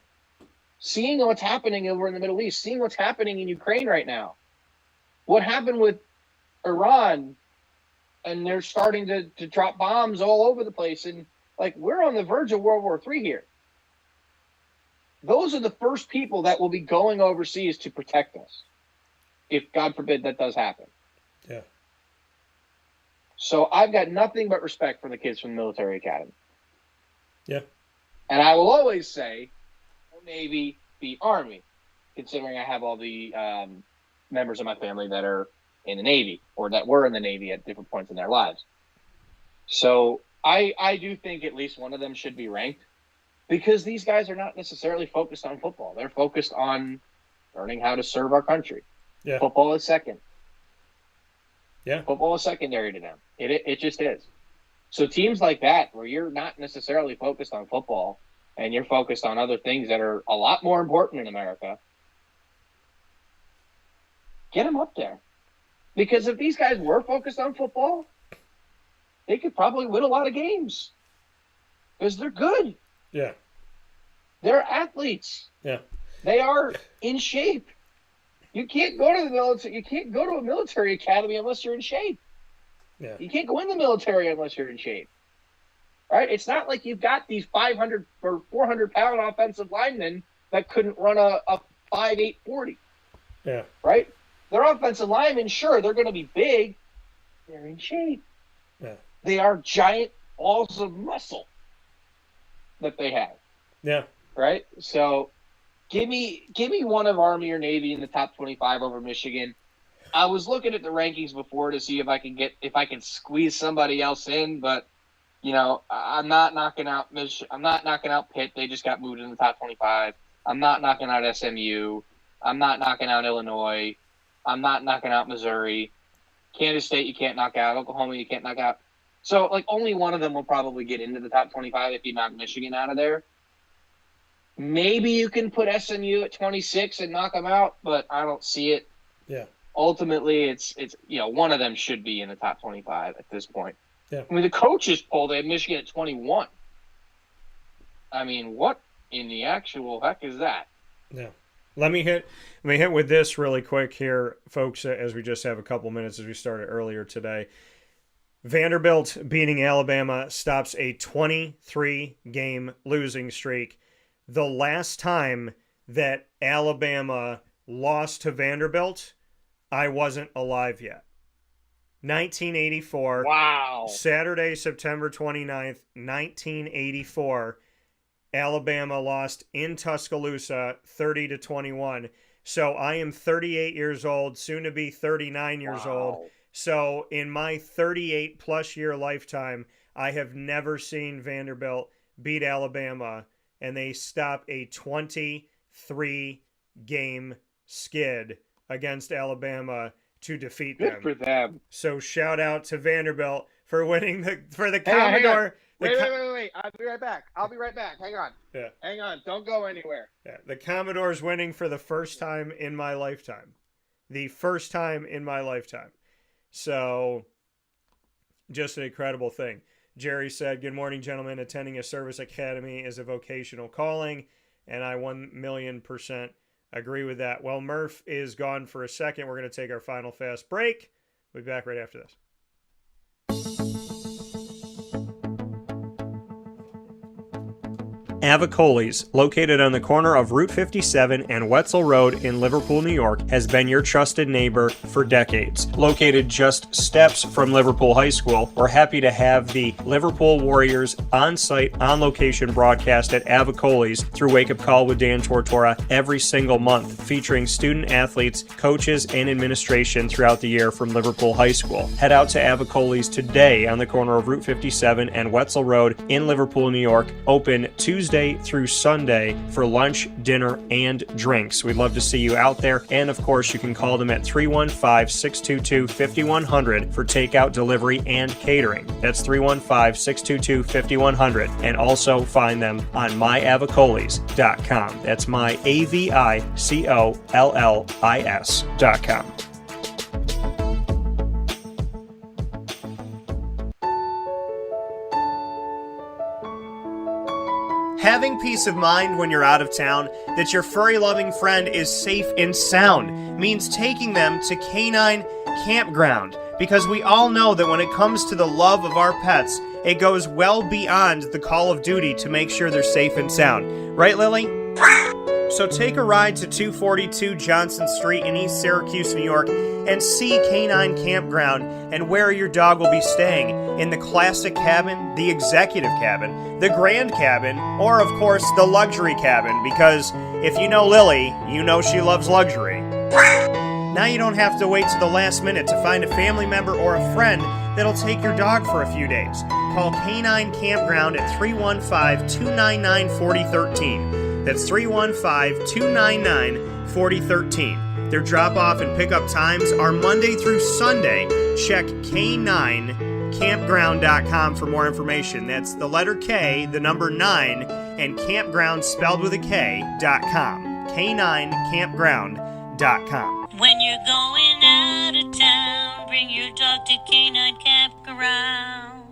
Seeing what's happening over in the Middle East, seeing what's happening in Ukraine right now. What happened with Iran, and they're starting to drop bombs all over the place. And like, we're on the verge of World War III here. Those are the first people that will be going overseas to protect us, if God forbid that does happen. Yeah. So I've got nothing but respect for the kids from the military academy. Yeah. And I will always say, Navy beat Army, considering I have all the members of my family that are in the Navy or that were in the Navy at different points in their lives. So I do think at least one of them should be ranked, because these guys are not necessarily focused on football. They're focused on learning how to serve our country. Yeah. Football is second. Yeah. Football is secondary to them. It just is. So teams like that, where you're not necessarily focused on football and you're focused on other things that are a lot more important in America, get them up there. Because if these guys were focused on football, they could probably win a lot of games. Because they're good. Yeah. They're athletes. Yeah. They are in shape. You can't go to the military. You can't go to a military academy unless you're in shape. Yeah. You can't go in the military unless you're in shape. Right? It's not like you've got these 500 or 400-pound offensive linemen that couldn't run a 5.8 40. Yeah. Right? Their offensive linemen, sure, they're going to be big. They're in shape. Yeah. They are giant balls of muscle that they have. Yeah. Right? So give me one of Army or Navy in the top 25 over Michigan. I was looking at the rankings before to see if I can squeeze somebody else in, but I'm not knocking out I'm not knocking out Pitt. They just got moved in the top 25. I'm not knocking out SMU. I'm not knocking out Illinois. I'm not knocking out Missouri. Kansas State you can't knock out. Oklahoma you can't knock out. So only one of them will probably get into the top 25 if you knock Michigan out of there. Maybe you can put SMU at 26 and knock them out, but I don't see it. Yeah. Ultimately, it's one of them should be in the top 25 at this point. Yeah. I mean, the coaches poll, they have Michigan at 21. I mean, what in the actual heck is that? Yeah. Let me hit with this really quick here, folks, as we just have a couple minutes as we started earlier today. Vanderbilt beating Alabama stops a 23-game losing streak. The last time that Alabama lost to Vanderbilt, I wasn't alive yet. 1984. Wow. Saturday, September 29th, 1984. Alabama lost in Tuscaloosa 30-21. So I am 38 years old, soon to be 39 years old. So in my 38 plus year lifetime, I have never seen Vanderbilt beat Alabama, and they stop a 23-game skid against Alabama to defeat them. Good for them. So shout out to Vanderbilt for winning the Hang Commodore. on. Wait. I'll be right back. Hang on. Yeah. Hang on. Don't go anywhere. Yeah. The Commodore's winning for the first time in my lifetime. The first time in my lifetime. So just an incredible thing. Jerry said, "Good morning, gentlemen. Attending a service academy is a vocational calling," and I 1,000,000% agree with that. Well, Murph is gone for a second. We're going to take our final fast break. We'll be back right after this. Avicoli's, located on the corner of Route 57 and Wetzel Road in Liverpool, New York, has been your trusted neighbor for decades. Located just steps from Liverpool High School, we're happy to have the Liverpool Warriors on-site, on-location broadcast at Avicoli's through Wake Up Call with Dan Tortora every single month, featuring student athletes, coaches, and administration throughout the year from Liverpool High School. Head out to Avicoli's today on the corner of Route 57 and Wetzel Road in Liverpool, New York, open Tuesday through Sunday for lunch, dinner, and drinks. We'd love to see you out there. And of course, you can call them at 315-622-5100 for takeout, delivery, and catering. That's 315-622-5100. And also find them on myavicolis.com. That's myavicollis.com. Having peace of mind when you're out of town that your furry-loving friend is safe and sound means taking them to Canine Campground, because we all know that when it comes to the love of our pets, it goes well beyond the call of duty to make sure they're safe and sound. Right, Lily? So take a ride to 242 Johnson Street in East Syracuse, New York, and see Canine Campground and where your dog will be staying, in the classic cabin, the executive cabin, the grand cabin, or of course the luxury cabin, because if you know Lily, you know she loves luxury. Now you don't have to wait to the last minute to find a family member or a friend that'll take your dog for a few days. Call Canine Campground at 315-299-4013. That's 315-299-4013. Their drop-off and pickup times are Monday through Sunday. Check K9campground.com for more information. That's the letter K, the number 9, and campground spelled with a K.com. K9campground.com. When you're going out of town, bring your dog to Canine Campground.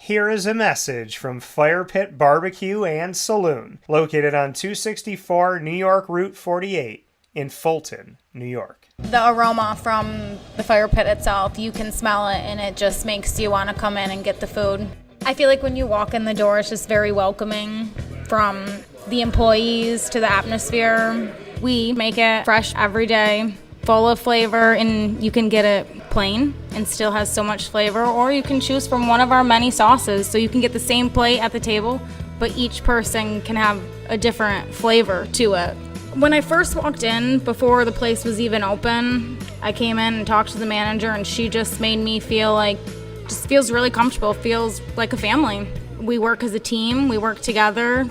Here is a message from Fire Pit Barbecue and Saloon, located on 264 New York Route 48 in Fulton, New York. The aroma from the fire pit itself, you can smell it, and it just makes you want to come in and get the food. I feel like when you walk in the door, it's just very welcoming, from the employees to the atmosphere. We make it fresh every day, full of flavor, and you can get it plain and still has so much flavor, or you can choose from one of our many sauces, so you can get the same plate at the table, but each person can have a different flavor to it. When I first walked in, before the place was even open, I came in and talked to the manager, and she just made me feel like, just feels really comfortable, feels like a family. We work as a team, we work together.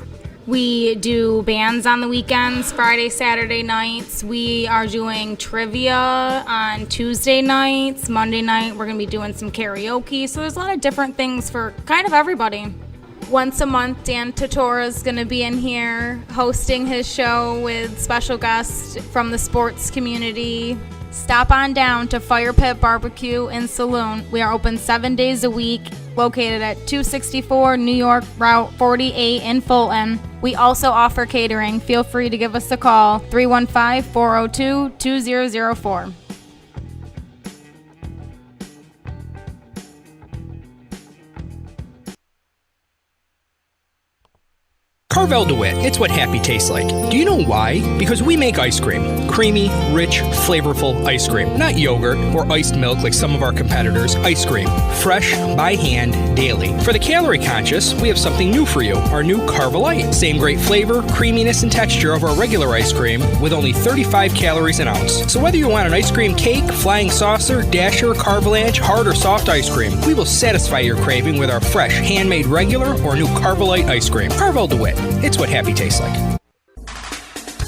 We do bands on the weekends, Friday, Saturday nights. We are doing trivia on Tuesday nights. Monday night, we're going to be doing some karaoke. So there's a lot of different things for kind of everybody. Once a month, Dan Tortora is going to be in here hosting his show with special guests from the sports community. Stop on down to Fire Pit Barbecue and Saloon. We are open 7 days a week, located at 264 New York Route 48 in Fulton. We also offer catering. Feel free to give us a call, 315-402-2004. Carvel DeWitt, it's what happy tastes like. Do you know why? Because we make ice cream. Creamy, rich, flavorful ice cream. Not yogurt or iced milk like some of our competitors. Ice cream. Fresh, by hand, daily. For the calorie conscious, we have something new for you. Our new Carvelite. Same great flavor, creaminess, and texture of our regular ice cream with only 35 calories an ounce. So whether you want an ice cream cake, flying saucer, dasher, carvalanche, hard or soft ice cream, we will satisfy your craving with our fresh, handmade regular or new Carvelite ice cream. Carvel DeWitt. It's what happy tastes like.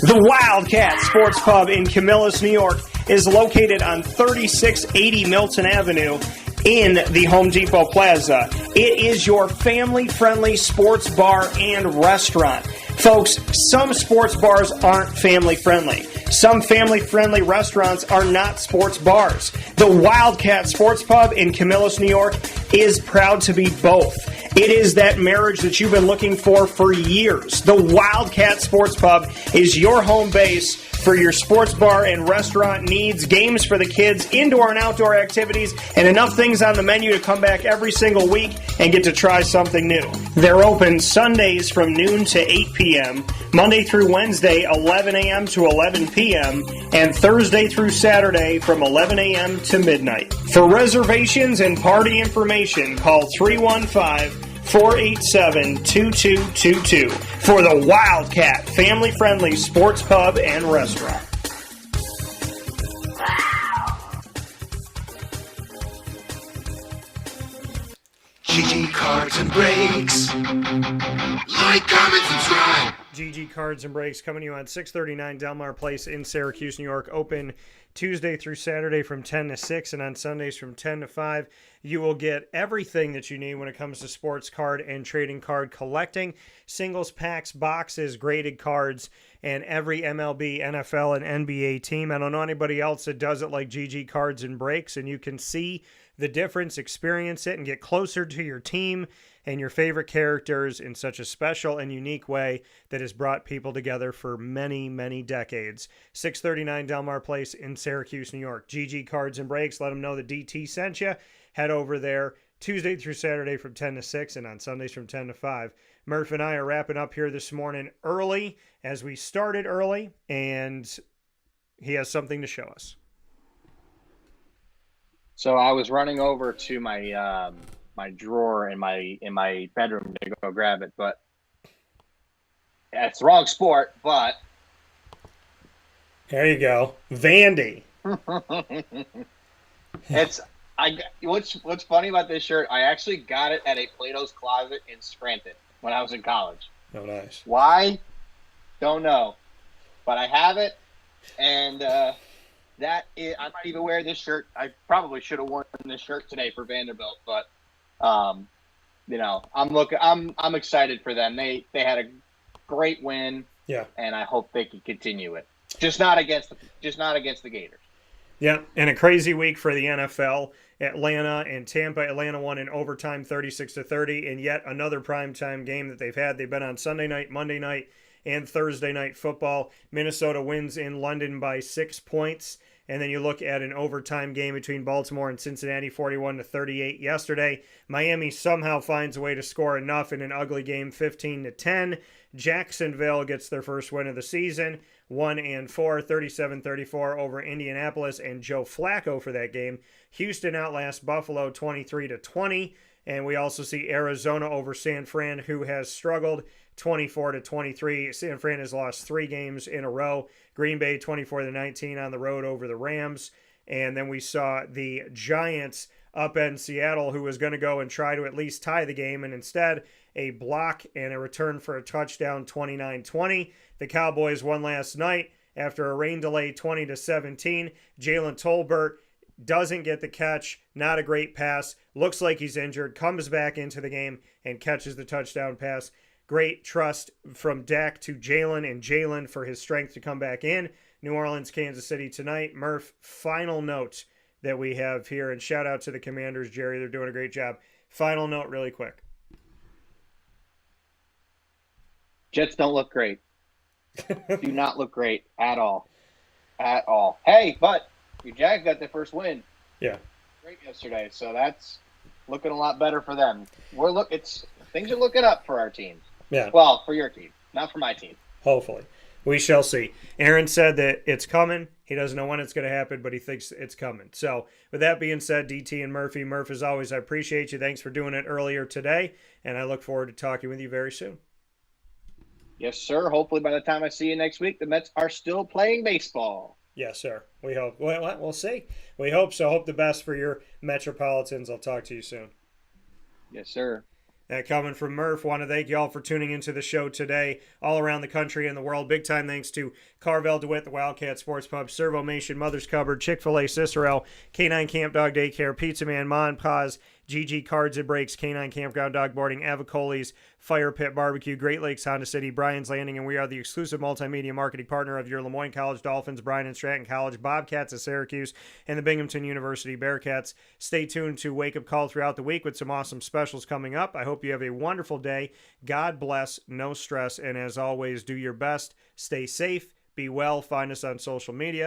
The Wildcat Sports Pub in Camillus, New York is located on 3680 Milton Avenue in the Home Depot Plaza. It is your family-friendly sports bar and restaurant. Folks, some sports bars aren't family-friendly. Some family-friendly restaurants are not sports bars. The Wildcat Sports Pub in Camillus, New York is proud to be both. It is that marriage that you've been looking for years. The Wildcat Sports Pub is your home base for your sports bar and restaurant needs, games for the kids, indoor and outdoor activities, and enough things on the menu to come back every single week and get to try something new. They're open Sundays from noon to 8 p.m., Monday through Wednesday, 11 a.m. to 11 p.m., and Thursday through Saturday from 11 a.m. to midnight. For reservations and party information, call 315-487-2222 for the Wildcat family-friendly sports pub and restaurant. GG Cards and Breaks. Like, comment, subscribe. GG Cards and Breaks coming to you on 639 Delmar Place in Syracuse, New York. Open Tuesday through Saturday from 10 to 6 and on Sundays from 10 to 5. You will get everything that you need when it comes to sports card and trading card collecting. Singles, packs, boxes, graded cards, and every MLB, NFL, and NBA team. I don't know anybody else that does it like GG Cards and Breaks, and you can see the difference, experience it, and get closer to your team and your favorite characters in such a special and unique way that has brought people together for many, many decades. 639 Delmar Place in Syracuse, New York. GG Cards and Breaks. Let them know that DT sent you. Head over there Tuesday through Saturday from 10 to 6 and on Sundays from 10 to 5. Murph and I are wrapping up here this morning early as we started early, and he has something to show us. So I was running over to my my drawer in my bedroom to go grab it, but it's the wrong sport. But there you go, Vandy. What's funny about this shirt? I actually got it at a Plato's Closet in Scranton when I was in college. Oh, nice. Why? Don't know, but I have it, and I might even wear this shirt. I probably should have worn this shirt today for Vanderbilt, but I'm excited for them. They had a great win, yeah, and I hope they can continue it. Just not against the Gators. Yeah, and a crazy week for the NFL. Atlanta and Tampa. Atlanta won in overtime 36-30, and yet another primetime game that they've had. They've been on Sunday night, Monday night, and Thursday night football. Minnesota wins in London by 6 points. And then you look at an overtime game between Baltimore and Cincinnati, 41-38 yesterday. Miami somehow finds a way to score enough in an ugly game, 15-10. Jacksonville gets their first win of the season, 1-4, 37-34 over Indianapolis and Joe Flacco for that game. Houston outlasts Buffalo 23-20. And we also see Arizona over San Fran, who has struggled 24-23. San Fran has lost 3 games in a row. Green Bay 24-19 on the road over the Rams. And then we saw the Giants upend Seattle, who was going to go and try to at least tie the game, and instead a block and a return for a touchdown, 29-20. The Cowboys won last night after a rain delay, 20-17. Jalen Tolbert doesn't get the catch, not a great pass, looks like he's injured, comes back into the game and catches the touchdown pass. Great trust from Dak to Jalen, and Jalen for his strength to come back in. New Orleans, Kansas City tonight. Murph, final note that we have here, and shout out to the Commanders, Jerry. They're doing a great job. Final note really quick. Jets don't look great. Do not look great at all. At all. Hey, but your Jags got their first win. Yeah. Great yesterday, so that's looking a lot better for them. Things are looking up for our team. Yeah. Well, for your team, not for my team. Hopefully. We shall see. Aaron said that it's coming. He doesn't know when it's going to happen, but he thinks it's coming. So with that being said, DT and Murphy, Murph, as always, I appreciate you. Thanks for doing it earlier today, and I look forward to talking with you very soon. Yes, sir. Hopefully by the time I see you next week, the Mets are still playing baseball. Yes, sir. We hope. Well, we'll see. We hope so. Hope the best for your Metropolitans. I'll talk to you soon. Yes, sir. That coming from Murph. Want to thank you all for tuning into the show today, all around the country and the world. Big time thanks to Carvel DeWitt, the Wildcat Sports Pub, Servomation, Mother's Cupboard, Chick-fil-A, Cicero, Canine Camp Dog Daycare, Pizza Man, Ma and Pa's, GG Cards and Breaks, Canine Campground Dog Boarding, Avicoli's, Fire Pit Barbecue, Great Lakes Honda City, Bryan's Landing, and we are the exclusive multimedia marketing partner of your Lemoyne College Dolphins, Bryan and Stratton College, Bobcats of Syracuse, and the Binghamton University Bearcats. Stay tuned to Wake Up Call throughout the week with some awesome specials coming up. I hope you have a wonderful day. God bless, no stress, and as always, do your best. Stay safe, be well, find us on social media.